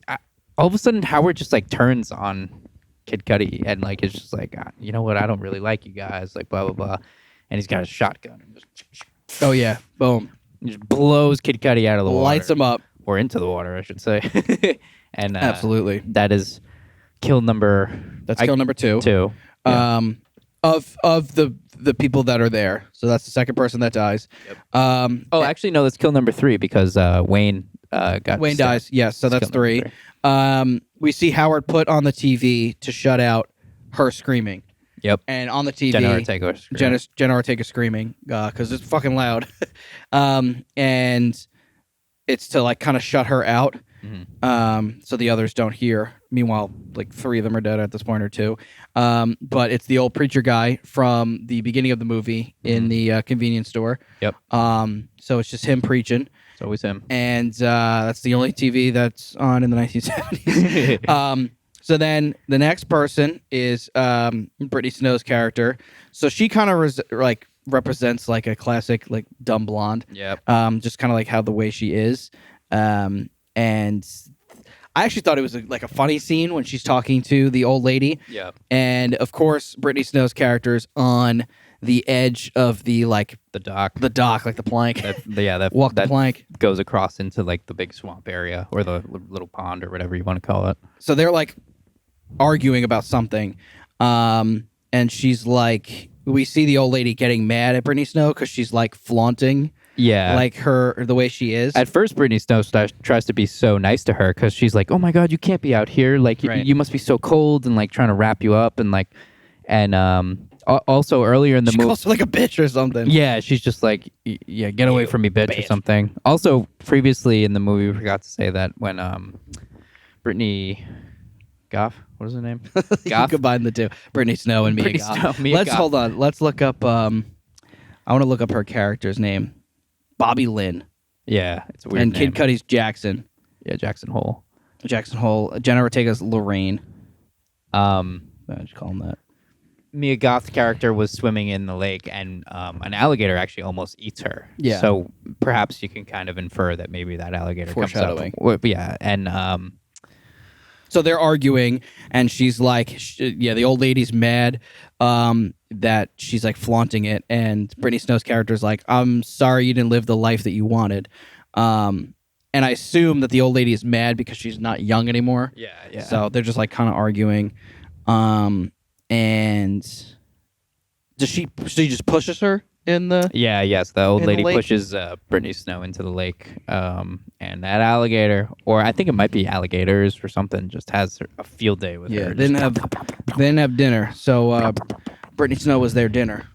all of a sudden Howard just like turns on Kid Cudi and like it's just like, you know what? I don't really like you guys. Like blah blah blah, and he's got a shotgun. And just, oh yeah, boom! He just blows Kid Cudi out of the water, lights him up, or into the water, I should say. And absolutely, that is kill number. That's kill number two. Yeah. Of the people that are there. So that's the second person that dies. Yep. Actually, no, that's kill number 3 because Wayne Wayne dies. Yes, so that's 3. We see Howard put on the TV to shut out her screaming. Yep. And on the TV, Jenna Ortega screaming because it's fucking loud. And it's to like kind of shut her out. So the others don't hear. Meanwhile, like 3 of them are dead at this point or 2. But it's the old preacher guy from the beginning of the movie in the convenience store. Yep. So it's just him preaching. It's always him. And that's the only TV that's on in the 1970s. So then the next person is Brittany Snow's character. So she kind of represents like a classic like dumb blonde. Yep. Just kind of like how the way she is. And I actually thought it was like a funny scene when she's talking to the old lady. Yeah. And of course, Brittany Snow's character's on the edge of the dock, like the plank. The plank goes across into like the big swamp area or the little pond or whatever you want to call it. So they're like arguing about something. And she's like, we see the old lady getting mad at Brittany Snow because she's like flaunting. Yeah. Like the way she is. At first, Brittany Snow tries to be so nice to her because she's like, "Oh my God, you can't be out here. Like, you must be so cold," and like trying to wrap you up and like, and also earlier in the movie, calls her like a bitch or something. Yeah, she's just like, "Yeah, get away from me, bitch," or something. Also, previously in the movie, we forgot to say that when Brittany Goff, what is her name? Goff. You combine the two, Brittany Snow and Mia Goff. Hold on. Let's look up. I want to look up her character's name. Bobby Lynn. Yeah, it's a weird and name. Kid Cudi's Jackson. Yeah, Jackson Hole. Jenna Ortega's Lorraine. I just call him that. Mia Goth's character was swimming in the lake, and an alligator actually almost eats her. Yeah. So perhaps you can kind of infer that maybe that alligator foreshadowing. comes up. Yeah, and so they're arguing, and she's like, the old lady's mad that she's like flaunting it, and Brittany Snow's character's like, "I'm sorry you didn't live the life that you wanted." And I assume that the old lady is mad because she's not young anymore. Yeah. So they're just like kind of arguing. And she just pushes her in the... Yes, the old lady pushes Brittany Snow into the lake, and that alligator, or I think it might be alligators or something, just has a field day with her. They didn't have dinner, so Brittany Snow was their dinner.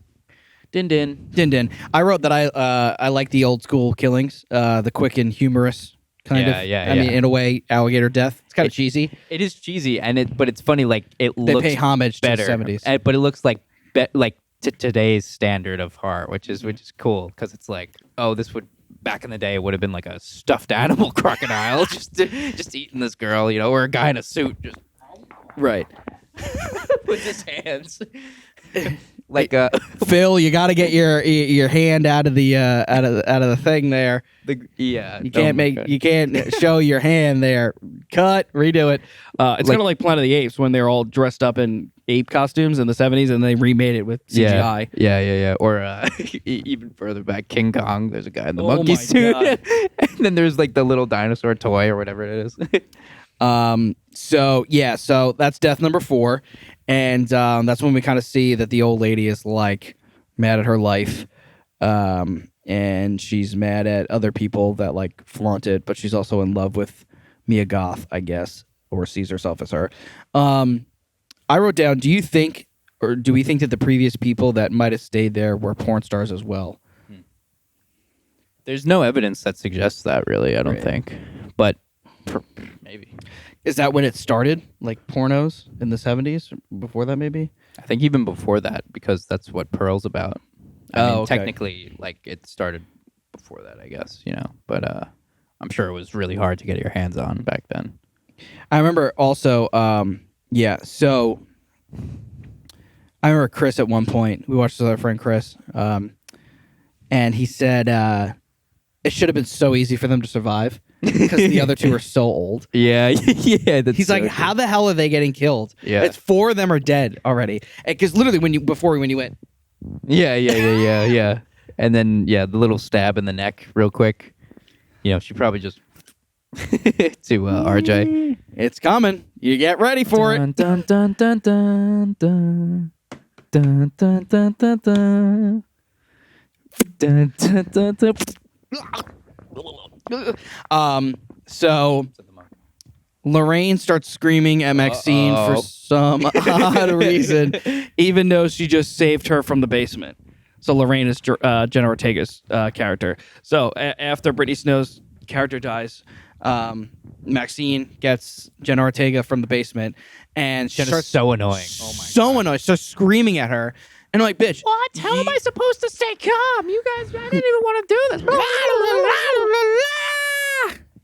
Din. I wrote that I like the old school killings, the quick and humorous kind of. Yeah. I mean, in a way, alligator death. It's kind of cheesy. It is cheesy, but it's funny. Like it looks. They pay homage better, to the 70s, but it looks like to today's standard of horror, which is cool because it's like, oh, this would back in the day, it would have been like a stuffed animal crocodile just eating this girl, or a guy in a suit just Right. with his hands. Like Phil, you got to get your hand out of the out of the thing there. You can't show your hand there. Cut, redo it. It's kind of like Planet of the Apes when they're all dressed up in ape costumes in the 70s and they remade it with CGI. Yeah. Or even further back, King Kong. There's a guy in the monkey my suit, God. and then there's like the little dinosaur toy or whatever it is. So that's death number 4. And that's when we kind of see that the old lady is like mad at her life. And she's mad at other people that like flaunt it, but she's also in love with Mia Goth, I guess, or sees herself as her. I wrote down, do we think that the previous people that might have stayed there were porn stars as well? There's no evidence that suggests that, really, I don't think. But maybe. Is that when it started, like pornos in the 70s? Before that, maybe? I think even before that, because that's what Pearl's about. I mean, technically, like, it started before that, I guess, But I'm sure it was really hard to get your hands on back then. I remember also, so I remember Chris at one point. We watched with our friend Chris, and he said it should have been so easy for them to survive because the other two are so old. Yeah. He's like, how the hell are they getting killed? Yeah. It's 4 of them are dead already. Because literally, when you went, Yeah. And then, the little stab in the neck real quick. She probably just to RJ. It's coming. You get ready for it. Dun, dun, dun, dun, dun. Dun, dun, dun, dun, dun. Dun, dun, dun, dun. So Lorraine starts screaming at Maxine for some odd reason, even though she just saved her from the basement. So Lorraine is Jenna Ortega's character. So after Brittany Snow's character dies, Maxine gets Jenna Ortega from the basement, and she Jenna's so annoying. Oh my God. Annoying. Starts screaming at her, and I'm like, "Bitch, what? How am I supposed to stay calm? You guys, I didn't even want to do this.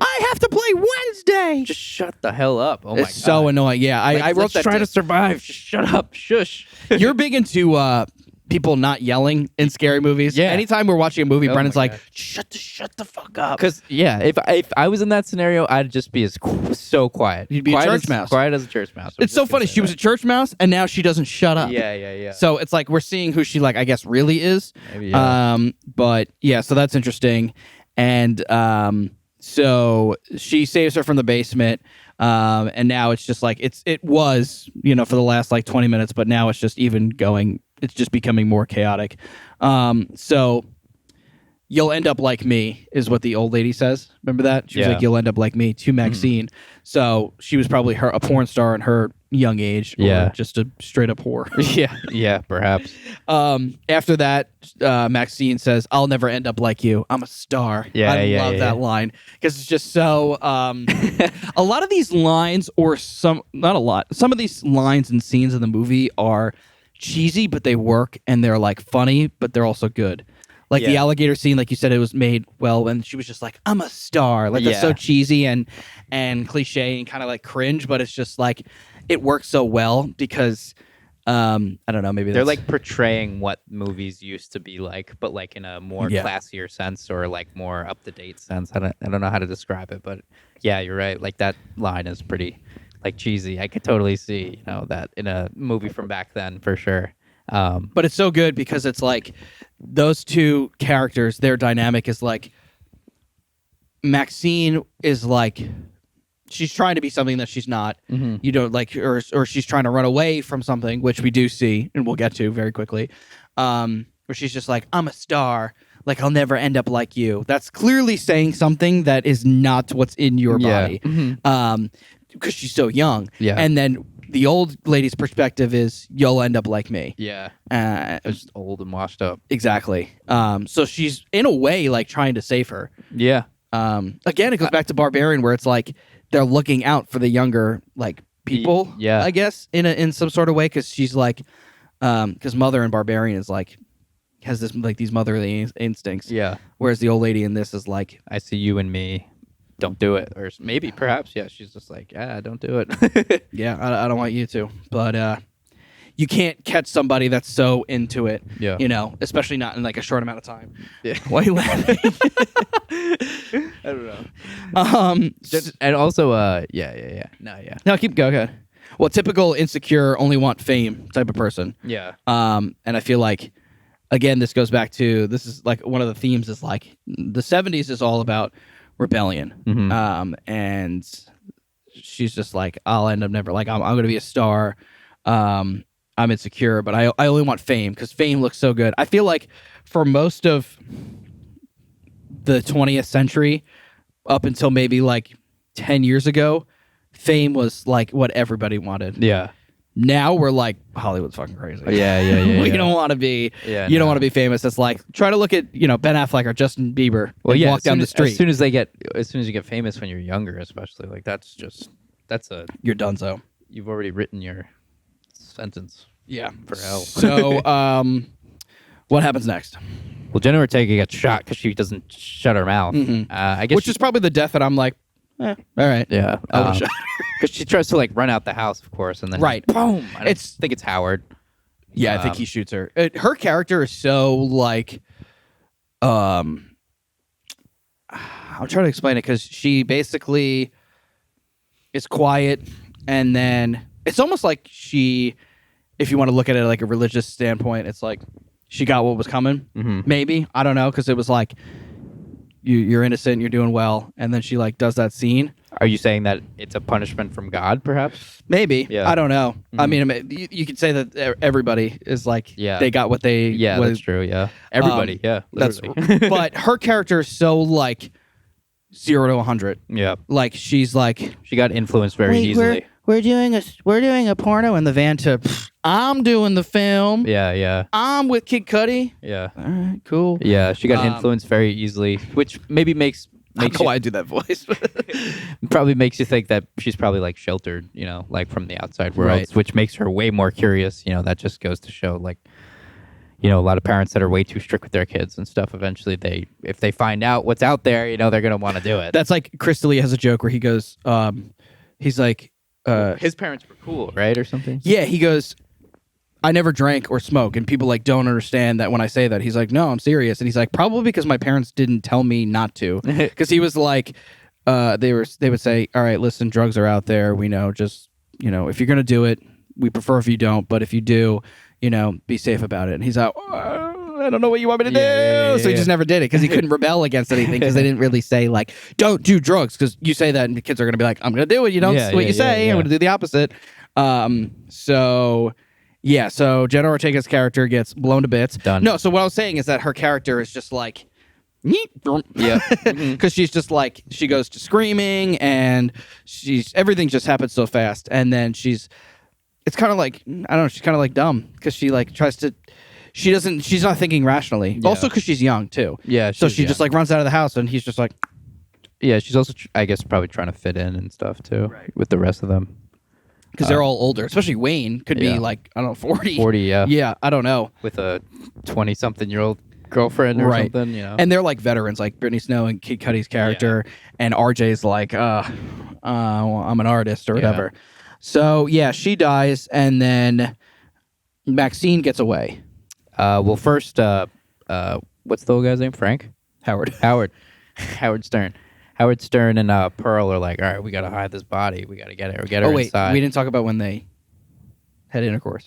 I have to play Wednesday. Just shut the hell up. Oh my God. It's so annoying. Yeah, I wrote that. Try to survive. Just shut up. Shush. You're big into people not yelling in scary movies. Yeah. Anytime we're watching a movie, Brennan's like, God. shut the fuck up. Because if I was in that scenario, I'd just be so quiet. You'd be quiet a church mouse. Quiet as a church mouse. It's so funny. She was a church mouse, and now she doesn't shut up. Yeah. So it's like we're seeing who she I guess really is. Maybe, yeah. But yeah, so that's interesting. And so she saves her from the basement. And now it's just like it was, for the last 20 minutes, but now it's just it's just becoming more chaotic. So you'll end up like me is what the old lady says. Remember that? She was like, you'll end up like me to Maxine. So she was probably a porn star in her young age. Or just a straight up whore. Yeah, perhaps. After that, Maxine says, I'll never end up like you. I'm a star. I love that line because it's just so, a lot of these lines not a lot. Some of these lines and scenes in the movie are cheesy, but they work and they're funny, but they're also good. The alligator scene, like you said, it was made well, and she was just like, I'm a star. That's so cheesy and cliche and kind of cringe, but it's just it works so well because I don't know, maybe they're portraying what movies used to be but in a more classier sense or more up to date sense. I don't know how to describe it, but yeah, you're right. That line is pretty cheesy. I could totally see that in a movie from back then for sure. But it's so good because it's those two characters, their dynamic is Maxine is she's trying to be something that she's not. Mm-hmm. You don't or she's trying to run away from something, which we do see and we'll get to very quickly. Where she's just I'm a star. I'll never end up like you. That's clearly saying something that is not what's in your body. Mm-hmm. Because she's so young. Yeah. And then the old lady's perspective is you'll end up like me. Yeah. Just old and washed up. Exactly. So she's in a way trying to save her. Yeah. Again, it goes back to Barbarian where it's they're looking out for the younger people. I guess in some sort of way because she's because Mother in Barbarian is has this like these motherly instincts. Yeah. Whereas the old lady in this is like, I see you and me. Don't do it. Or maybe, perhaps, yeah, she's just like, yeah, don't do it. yeah, I don't want you to. But you can't catch somebody that's so into it. Yeah. You know, especially not in like a short amount of time. Yeah. Why are you laughing? I don't know. And also, yeah. No, yeah. No, go ahead. Well, typical insecure, only want fame type of person. Yeah. And I feel like, again, this goes back to, this is like one of the themes is like the 70s is all about rebellion. Mm-hmm. And she's just like, I'll end up never, like, I'm going to be a star. I'm insecure, but I only want fame because fame looks so good. I feel like for most of the 20th century, up until maybe like 10 years ago, fame was like what everybody wanted. Yeah. Now we're like, Hollywood's fucking crazy. Yeah. We don't want to be. Yeah, you don't want to be famous. It's like try to look at Ben Affleck or Justin Bieber. Well, and yeah. walk down the street. As soon as you get famous when you're younger, especially, like that's you're donezo. you've already written your sentence. Yeah. For hell. So, what happens next? Well, Jenna Ortega gets shot because she doesn't shut her mouth. I guess Which is probably the death that I'm like, all right. yeah. I would've shot Because she tries to like run out the house, of course, and then Right. boom. I think it's Howard. Yeah, I think he shoots her. Her character is so like, I'm trying to explain it because she basically is quiet, and then it's almost like she, if you want to look at it like a religious standpoint, it's like she got what was coming. Maybe, I don't know, because it was like you're innocent, you're doing well, and then she like does that scene. Are you saying that it's a punishment from God, perhaps? Maybe. Yeah. I don't know. I mean, you could say that everybody is like, they got what they. Yeah, that's true. Yeah, everybody. Yeah, literally. But her character is so like 0 to 100. Yeah, Like she's like, she got influenced very easily. We're doing a porno in the van to. I'm doing the film. Yeah. I'm with Kid Cudi. Yeah. All right, cool. Yeah, she got influenced very easily, which maybe makes I don't know why I do that voice. probably makes you think that she's probably like sheltered, like from the outside world, Right. which makes her way more curious. That just goes to show, like, a lot of parents that are way too strict with their kids and stuff. Eventually, if they find out what's out there, they're gonna want to do it. That's like Chris D'Elia has a joke where he goes, he's like, his parents were cool, right, or something. yeah, he goes, I never drank or smoke, and people like don't understand that when I say that. He's like, no, I'm serious, and he's like, probably because my parents didn't tell me not to, because he was like, they would say, all right, listen, drugs are out there, we know, just if you're gonna do it, we prefer if you don't, but if you do, be safe about it. And he's like, I don't know what you want me to do, so he just never did it because he couldn't rebel against anything because they didn't really say like, don't do drugs, because you say that and the kids are gonna be like, I'm gonna do it, you don't what you say, I'm gonna do the opposite. So Jenna Ortega's character gets blown to bits. Done. No, so what I was saying is that her character is just like, Yeah. because she's just like, she goes to screaming and everything just happens so fast, and then it's kind of like, I don't know, she's kind of like dumb because she like tries to, she's not thinking rationally. Yeah. Also because she's young too. Yeah. So she just like runs out of the house and he's just like, Yeah, she's also, I guess, probably trying to fit in and stuff too, Right. with the rest of them. because they're all older, especially Wayne could Yeah. be like, I don't know, 40. 40, yeah. Yeah, I don't know. With a 20-something-year-old girlfriend or Right. something, And they're like veterans, like Brittany Snow and Kid Cudi's character, and RJ's like, well, I'm an artist or whatever. So yeah, she dies, and then Maxine gets away. Well, first, what's the old guy's name? Frank? Howard. Howard Stern. Howard Stern and Pearl are like, all right, we got to hide this body. We got to get her Oh wait, inside. we didn't talk about when they had intercourse.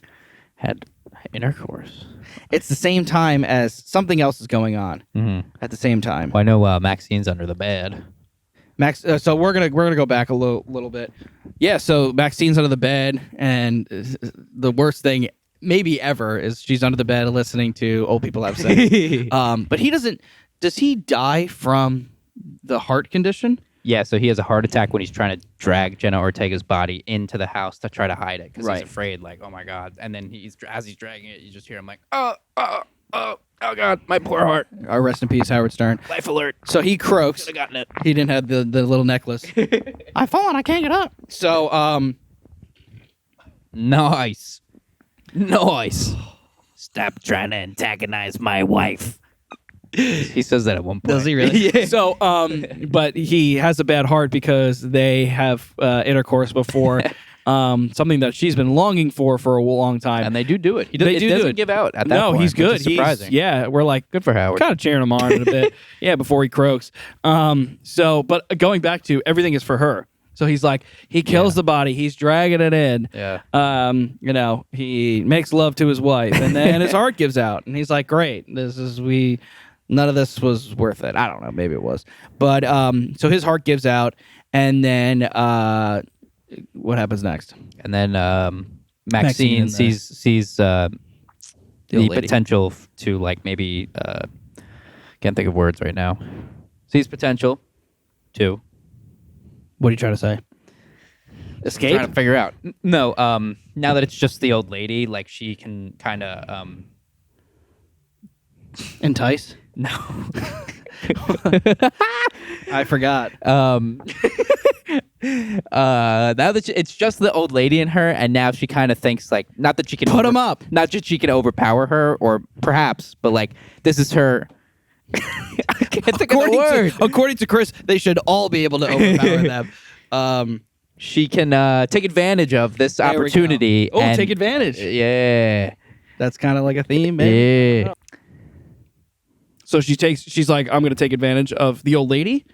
Had intercourse. It's the same time as something else is going on Mm-hmm. at the same time. Well, I know Maxine's under the bed. So we're gonna go back a little bit. Yeah. So Maxine's under the bed, and the worst thing maybe ever is she's under the bed listening to old people have sex. But he doesn't. Does he die from the heart condition? Yeah, so he has a heart attack when he's trying to drag Jenna Ortega's body into the house to try to hide it because Right. he's afraid, like, oh my God. And then as he's dragging it, you just hear him like, oh God, my poor heart. Rest in peace, Howard Stern. Life alert. So he croaks. Should have gotten it. He didn't have the little necklace. I've fallen. I can't get up. So Nice. Stop trying to antagonize my wife. He says that at one point. Does he really? Yeah. So, but he has a bad heart because they have intercourse before, something that she's been longing for a long time. And they do it. He They do doesn't it. give out at that No, point. he's good. Which is surprising. Yeah, we're like Good for Howard. kind of cheering him on a bit. Yeah, before he croaks. So, but going back to everything is for her. So he's like, he kills the body. He's dragging it in. Yeah. He makes love to his wife, and then his heart gives out, and he's like, great. None of this was worth it. I don't know. Maybe it was. But so his heart gives out, and then what happens next? And then Maxine Maxine sees the old lady. potential to like maybe can't think of words right now. Sees potential to What are you trying to say? Escape? trying to figure out. No, now that it's just the old lady, like she can kind of Entice? no. I forgot. Now that it's just the old lady in her, and now she kind of thinks like not that she can Put him up. not that she can overpower her, or perhaps, but like this is her. I can't think of the word. According to Chris, they should all be able to overpower them. She can take advantage of this There we go. opportunity. Oh, and- take advantage. Yeah, That's kind of like a theme, maybe. yeah. So she's like, I'm going to take advantage of the old lady.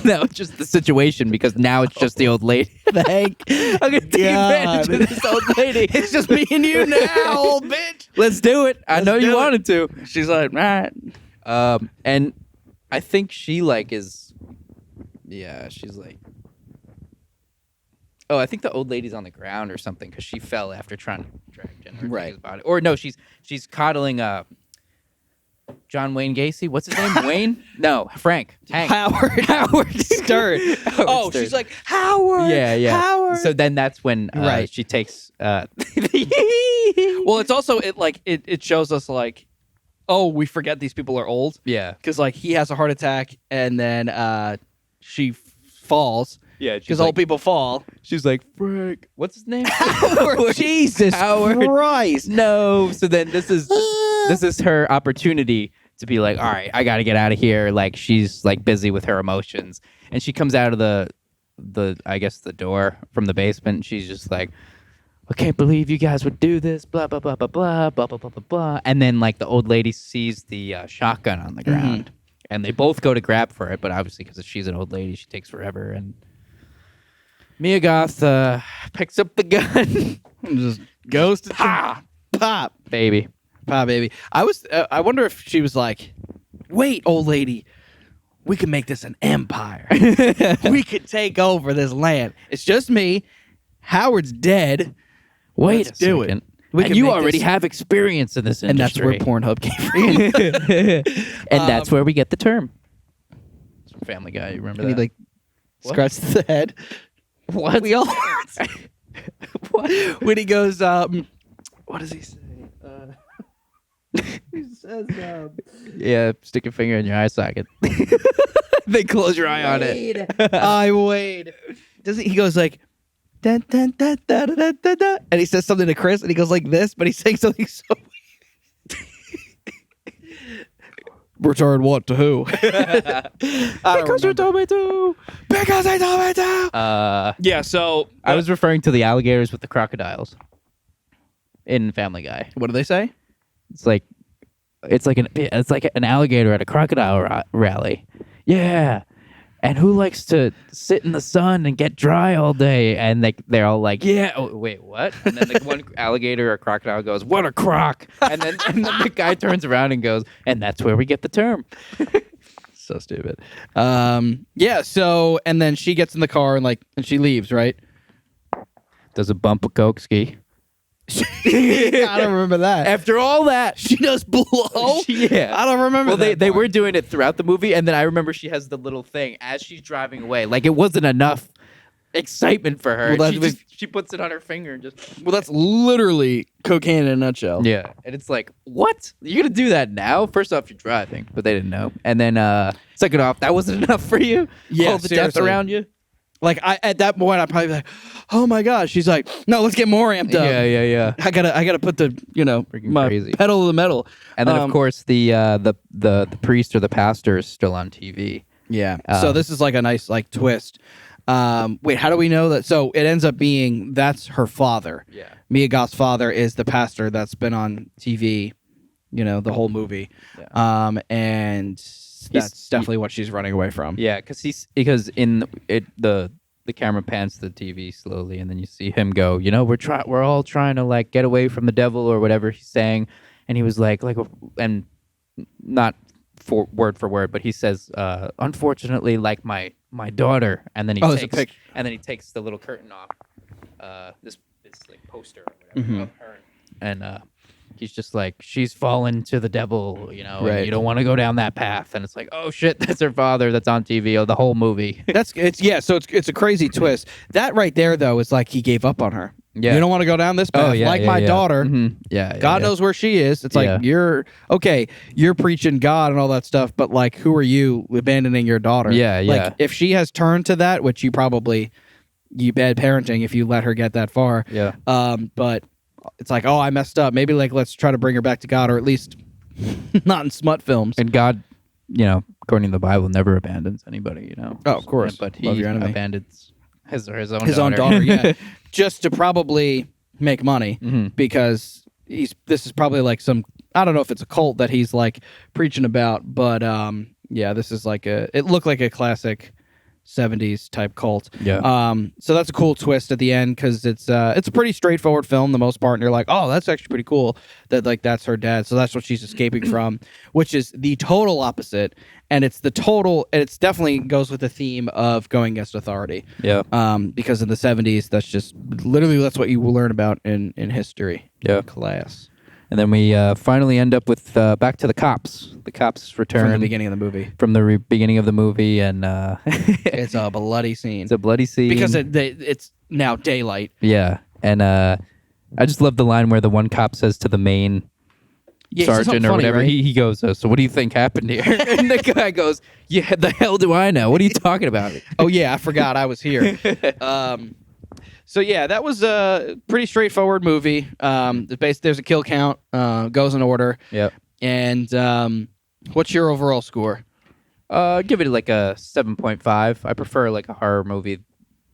No, just the situation because now it's just the old lady. Thank I'm gonna take advantage of this old lady. It's just me and you now, old bitch. Let's do it. I know do you it. wanted to. She's like, all right. And I think she like is, yeah, she's like, oh, I think the old lady's on the ground or something because she fell after trying to drag Jennifer Right. body. Or no, she's coddling John Wayne Gacy. What's his name? Wayne? No, Frank. Hank. Howard Stern. Oh, Stern. she's like, Howard. Yeah. Howard. So then that's when Right. she takes. Well, it's also it shows us like, oh, we forget these people are old yeah. because like he has a heart attack and then she falls Yeah. because old people fall. She's like, Frank. What's his name? Jesus Howard. Christ. No. So then this is her opportunity to be like, all right, I got to get out of here. Like she's like busy with her emotions, and she comes out of the I guess the door from the basement. And she's just like, I can't believe you guys would do this. Blah blah blah blah blah blah blah blah blah blah. And then like the old lady sees the shotgun on the ground, and they both go to grab for it, but obviously because she's an old lady, she takes forever. And Mia Goth picks up the gun, And just goes to pop. baby. Pop, baby. I wonder if she was like, wait, old lady, we can make this an empire. We could take over this land. It's just me. Howard's dead. Wait Let's a do second. it. We And can you make already this- have experience in this And that's industry. where Pornhub came from. And that's where we get the term. It's from Family Guy. You remember And he that? like scratched the head. What? We all What? when he goes, what does he say? He says, Yeah, stick your finger in your eye socket. Then close your eye on it. I wait. Does he goes like, dun, dun, dun, dun, dun, dun, dun, dun, and he says something to Chris, and he goes like this, but he's saying something so Return what to who? Because you told me to. Because they told me to. Yeah, so I was referring to the alligators with the crocodiles in Family Guy. what do they say? It's like an alligator at a crocodile rally. Yeah. And who likes to sit in the sun and get dry all day? And they're all like, yeah. Oh, wait, what? And then one alligator or crocodile goes, what a croc. And then the guy turns around and goes, and that's where we get the term. So stupid. Yeah, so and then she gets in the car and she leaves, right? Does a bump a coke ski? I don't remember that. After all that, She does blow? yeah. I don't remember Well, that they part. were doing it throughout the movie, and then I remember she has the little thing as she's driving away. Like it wasn't enough excitement for her. Well, She puts it on her finger and just Well, that's literally cocaine in a nutshell. yeah. And it's like, what? You're gonna do that now? First off, you're driving, but they didn't know. And then second off, that wasn't enough for you. Yeah, all the death seriously. around you. Like at that point, I'd probably be like, "Oh my gosh!" She's like, "No, let's get more amped up." Yeah. I gotta put the my crazy. pedal to the metal. And then of course the priest or the pastor is still on TV. Yeah. So this is like a nice like twist. Wait, how do we know that? So it ends up being that's her father. Yeah. Mia Goth's father is the pastor that's been on TV, the whole movie. Yeah. And that's definitely what she's running away from. Yeah, because in it the camera pans to the TV slowly, and then you see him go. We're all trying to like get away from the devil or whatever he's saying, and he was like, and not for word, but he says, unfortunately, like my daughter, and then he takes the little curtain off, this like poster or whatever of her, and he's just like, she's fallen to the devil, Right. and you don't want to go down that path. And it's like, oh shit, that's her father that's on TV the whole movie. So it's a crazy twist. That right there though is like he gave up on her. Yeah. You don't want to go down this path. My daughter. Mm-hmm. Yeah. God knows where she is. It's like Yeah. you're preaching God and all that stuff, but like who are you abandoning your daughter? Yeah, Like yeah. if she has turned to that, which you bad parenting if you let her get that far. Yeah. But it's like, oh, I messed up. Maybe like let's try to bring her back to God, or at least not in smut films. And God, according to the Bible, never abandons anybody, Oh, of course. But Love he your enemy. abandons his own daughter, yeah, just to probably make money because this is probably like I don't know if it's a cult that he's like preaching about, but this is like it looked like a classic 70s type cult. Yeah. So that's a cool twist at the end because it's a pretty straightforward film the most part, and you're like, oh, that's actually pretty cool that like that's her dad. So that's what she's escaping from, which is the total opposite, and it's definitely goes with the theme of going against authority. Yeah. Because in the 70s, that's what you will learn about in history class. And then we finally end up with back to the cops. The cops return From the beginning of the movie. From the beginning of the movie, and It's a bloody scene. it's a bloody scene Because it's now daylight. Yeah, and I just love the line where the one cop says to the main Yeah, he says sergeant something or funny, whatever, right? he goes, so what do you think happened here? And the guy goes, yeah, the hell do I know? What are you talking about? Oh yeah, I forgot I was here. So yeah, that was a pretty straightforward movie. There's a kill count, goes in order. Yep. And what's your overall score? Give it like a 7.5. I prefer like a horror movie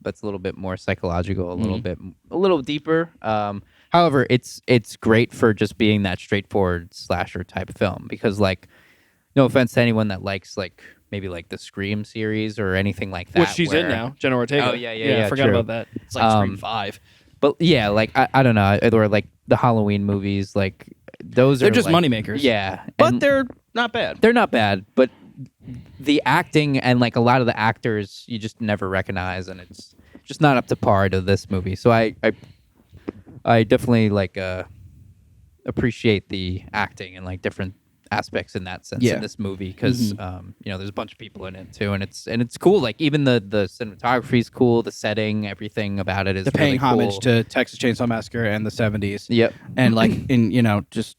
that's a little bit more psychological, a little deeper. However, it's great for just being that straightforward slasher type film because, like, no offense to anyone that likes like maybe like the Scream series or anything like that, Which she's in now, Jenna Ortega. Oh, yeah, I forgot true. about that. It's like Scream 5. But yeah, like I don't know, or like the Halloween movies, like those They're are just like, moneymakers. Yeah, But and they're not bad. they're not bad, but the acting and like a lot of the actors you just never recognize, and it's just not up to par to this movie. So I definitely like appreciate the acting and like different aspects in that sense in this movie because there's a bunch of people in it too, and it's cool. Like even the cinematography is cool, the setting, everything about it is They're paying really homage cool. to Texas Chainsaw Massacre and the 70s. Yep. And like in just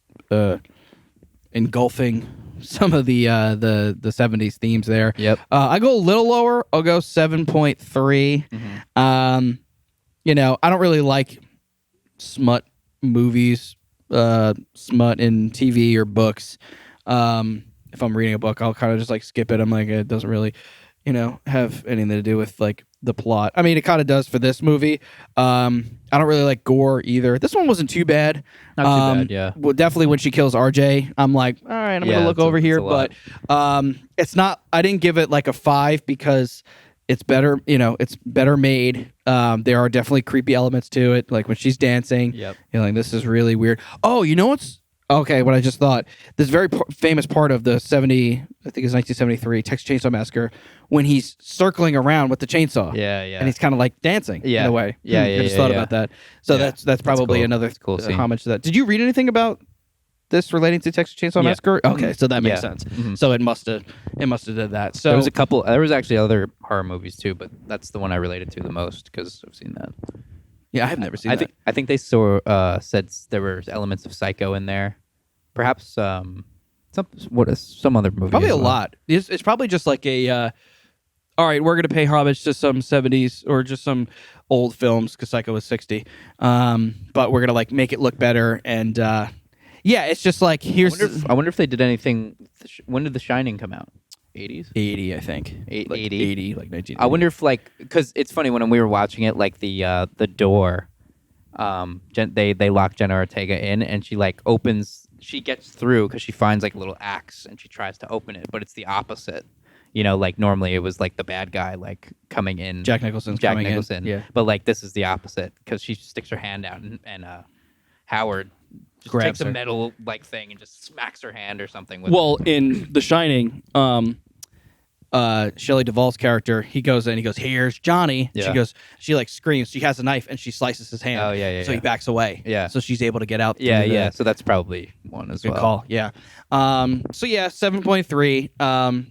engulfing some of the 70s themes there. Yep. I go a little lower. I'll go 7.3. I don't really like smut movies, smut in TV or books. If I'm reading a book, I'll kind of just like skip it. I'm like, it doesn't really, have anything to do with like the plot. I mean, it kind of does for this movie. I don't really like gore either. This one wasn't too bad. Not too bad, yeah. Well, definitely when she kills RJ, I'm like, all right, I'm gonna look over here. it's a lot. But it's not. I didn't give it like a 5 because it's better. It's better made. There are definitely creepy elements to it, like when she's dancing. Yep. You're like, this is really weird. Oh, you know what's okay? What I just thought. This very famous part of the 1973 Texas Chainsaw Massacre, when he's circling around with the chainsaw. Yeah. And he's kind of like dancing in a way. Yeah, I just thought about that. So that's probably cool. another That's a cool scene. homage to that. Did you read anything about this relating to Texas Chainsaw Massacre? Okay, so that makes sense. So it must have did that. So There was a couple. There was actually other horror movies too, but that's the one I related to the most because I've seen that. yeah, I've never seen that. I think they said there were elements of Psycho in there, perhaps some other movie. Probably as a well. lot. It's probably just like a all right, we're gonna pay homage to some 70s or just some old films because Psycho was 60, but we're gonna like make it look better and yeah, it's just like here's I wonder if they did anything. When did The Shining come out? 80s? 80, I think. 80, like 1980. I wonder if like because it's funny when we were watching it, like the door, they lock Jenna Ortega in, and she like opens. She gets through because she finds like a little axe and she tries to open it, but it's the opposite. You know, like normally it was like the bad guy like coming in. Jack Nicholson. Yeah. But like this is the opposite because she sticks her hand out and Howard just Grabs takes her. a metal like thing and just smacks her hand or something with Well, in The Shining, Shelley Duvall's character, he goes in, he goes, "Here's Johnny." Yeah. She like screams. She has a knife and she slices his hand. Oh, yeah, So he yeah. backs away. Yeah. So she's able to get out. Yeah, through the- yeah. So that's probably one as Good well. call. Yeah. So yeah, 7.3.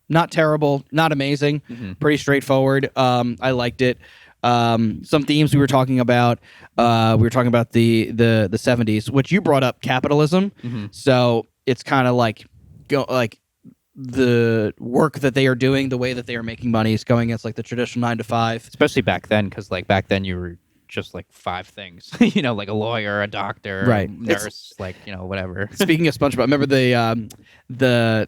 Not terrible, not amazing. Mm-hmm. Pretty straightforward. I liked it. Some themes we were talking about. We were talking about the 70s, which you brought up, capitalism. Mm-hmm. So it's kind of like the work that they are doing, the way that they are making money is going against like the traditional 9 to 5. Especially back then, because like back then you were just like 5 things. You know, like a lawyer, a doctor, Right. a nurse, like whatever. Speaking of SpongeBob, remember the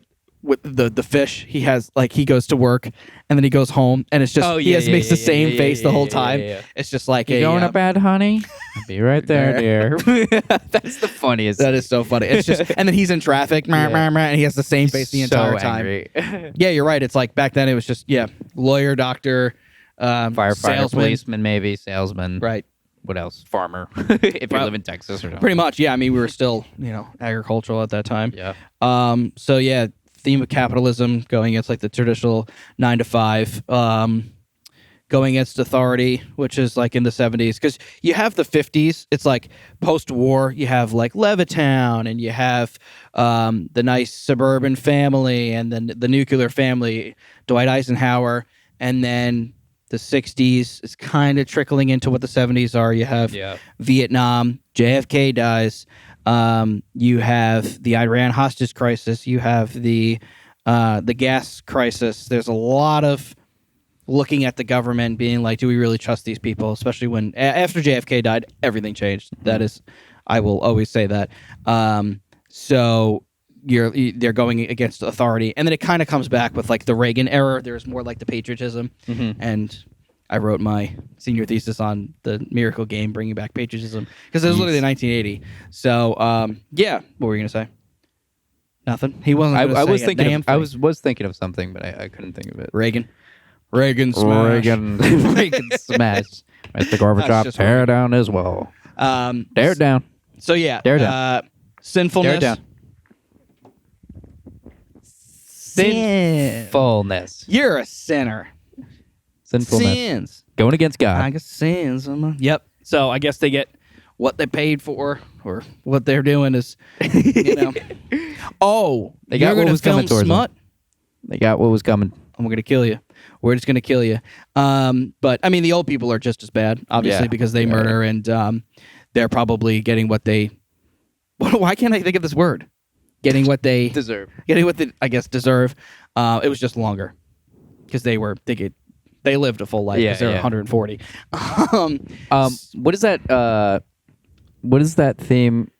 fish he has, like he goes to work and then he goes home and it's just makes the same face the whole time. Yeah. It's just like You going to bed, honey? I'll be right there, dear. That's the funniest. That is so funny. It's just and then he's in traffic, and he has the same face the entire time. Angry. Yeah, you're right. It's like back then it was just lawyer, doctor, Firefighter, salesman. policeman, maybe salesman. Right. What else? Farmer. If you Well, live in Texas or something. Pretty much. Yeah. I mean, we were still agricultural at that time. Yeah. So yeah, theme of capitalism going against like the traditional 9 to 5. Going against authority, which is like in the 70s, because you have the 50s. It's like post-war. You have like Levittown, and you have the nice suburban family, and then the nuclear family, Dwight Eisenhower, and then the 60s is kind of trickling into what the 70s are. You have Vietnam, JFK dies. You have the Iran hostage crisis. You have the gas crisis. There's a lot of looking at the government being like, do we really trust these people? Especially when after JFK died, everything changed. That is, I will always say that. So they're going against authority, and then it kind of comes back with like the Reagan era. There's more like the patriotism, and I wrote my senior thesis on the miracle game, bringing back patriotism, because it was literally 1980. So yeah, what were you gonna say? Nothing. He wasn't. I was say a thinking. damn I thing. was thinking of something, but I couldn't think of it. Reagan smash. Reagan smash. Mr. Gorbachev, just tear down as well. Tear it down. So yeah, Tear it down. sinfulness. Tear it down. Sinfulness. You're a sinner. Sinfulness. Sins. Going against God. I guess sins. Yep. So I guess they get what they paid for, or what they're doing is, Oh, They got you're what gonna was coming film towards them. smut, They got what was coming. and we're gonna kill you. We're just gonna kill you. But I mean, the old people are just as bad, obviously, Yeah. because they Yeah. murder, and they're probably getting what they. Why can't I think of this word? Getting what they Deserve. getting what they, I guess, deserve. It was just longer because they lived a full life Yeah, because they're yeah. 140. What is that? What is that theme?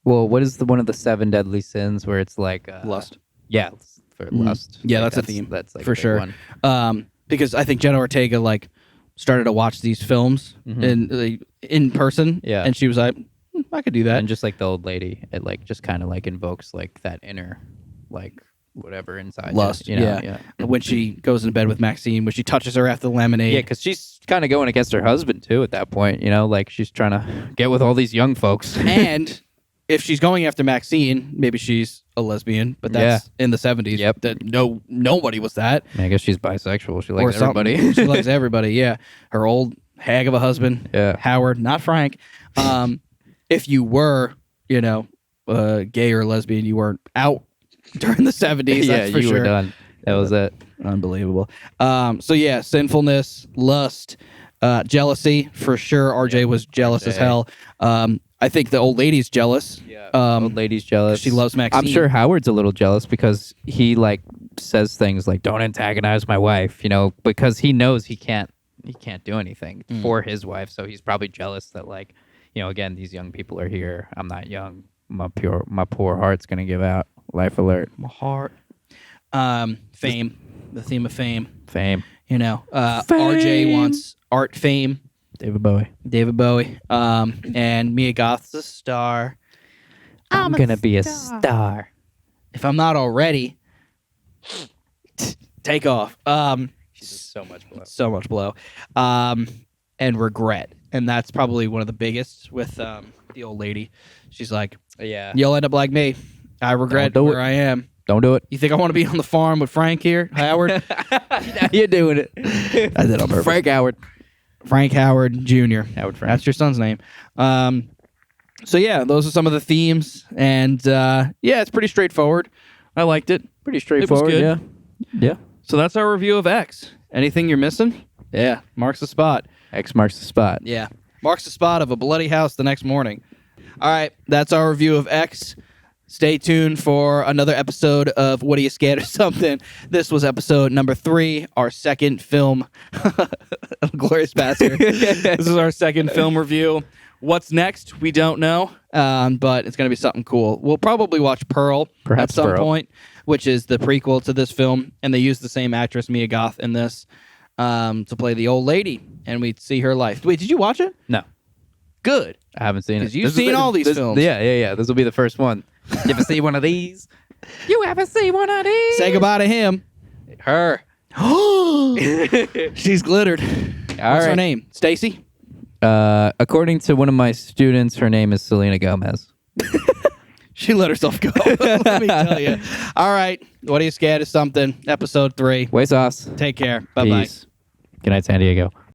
Well, what is one of the 7 deadly sins where it's like Lust. Yeah, for lust. Yeah, Like, that's a theme. That's like For a big sure. one. Because I think Jenna Ortega started to watch these films in person. Yeah. And she was like, I could do that. And just like the old lady, it like just kind of like invokes like that inner, like whatever inside you, Lust. You know? Yeah. When she goes in bed with Maxine, when she touches her after the lemonade. Yeah, because she's kind of going against her husband too at that point. You know, like she's trying to get with all these young folks. And if she's going after Maxine, maybe she's a lesbian, but that's in the 70s. Yep. That nobody was that. I guess she's bisexual. She Or likes something. everybody. She likes everybody, yeah. Her old hag of a husband, Yeah. Howard, not Frank. If you were, gay or lesbian, you weren't out during the 70s, yeah, that's for you sure. were done. That was it. Unbelievable. So yeah, sinfulness, lust, jealousy, for sure. RJ was jealous as RJ. hell. I think the old lady's jealous. Yeah. Um, Old lady's jealous. she loves Maxine. I'm sure Howard's a little jealous because he like says things like "Don't antagonize my wife," because he knows he can't do anything for his wife. So he's probably jealous that like, again, these young people are here. I'm not young. My poor heart's gonna give out. Life alert. My heart. Fame. The theme of fame. Fame. RJ wants art fame. David Bowie. And Mia Goth's a star. I'm gonna be a star. If I'm not already, take off. She's just so much below. So much below. And regret. And that's probably one of the biggest with the old lady. She's like, Yeah. you'll end up like me. I regret Don't do where I am. Don't do it. You think I want to be on the farm with Frank here, Howard? Now you're doing it. I did on purpose. Frank Howard. Frank Howard Jr. Howard Frank. That's your son's name. So yeah, those are some of the themes, and yeah, it's pretty straightforward. I liked it. Pretty straightforward. good. Yeah. Yeah. So that's our review of X. Anything you're missing? Yeah, marks the spot. X marks the spot. Yeah, marks the spot of a bloody house the next morning. All right, that's our review of X. Stay tuned for another episode of What Are You Scared of Something? This was episode number 3, our second film. Glorious Bastard. This is our second film review. What's next? We don't know, but it's going to be something cool. We'll probably watch Pearl Perhaps at some Pearl. point, which is the prequel to this film, and they use the same actress, Mia Goth, in this to play the old lady, and we see her life. Wait, did you watch it? No, Good. I haven't seen it. 'Cause you've seen all these films. Yeah. This will be the first one. You ever see one of these? You ever see one of these? Say goodbye to him. Her. She's glittered. What's her right. name? Stacy? According to one of my students, her name is Selena Gomez. She let herself go. Let me tell you. All right. What Are You Scared of Something? Episode 3. WAYSOS. Take care. Bye-bye. Peace. Good night, San Diego.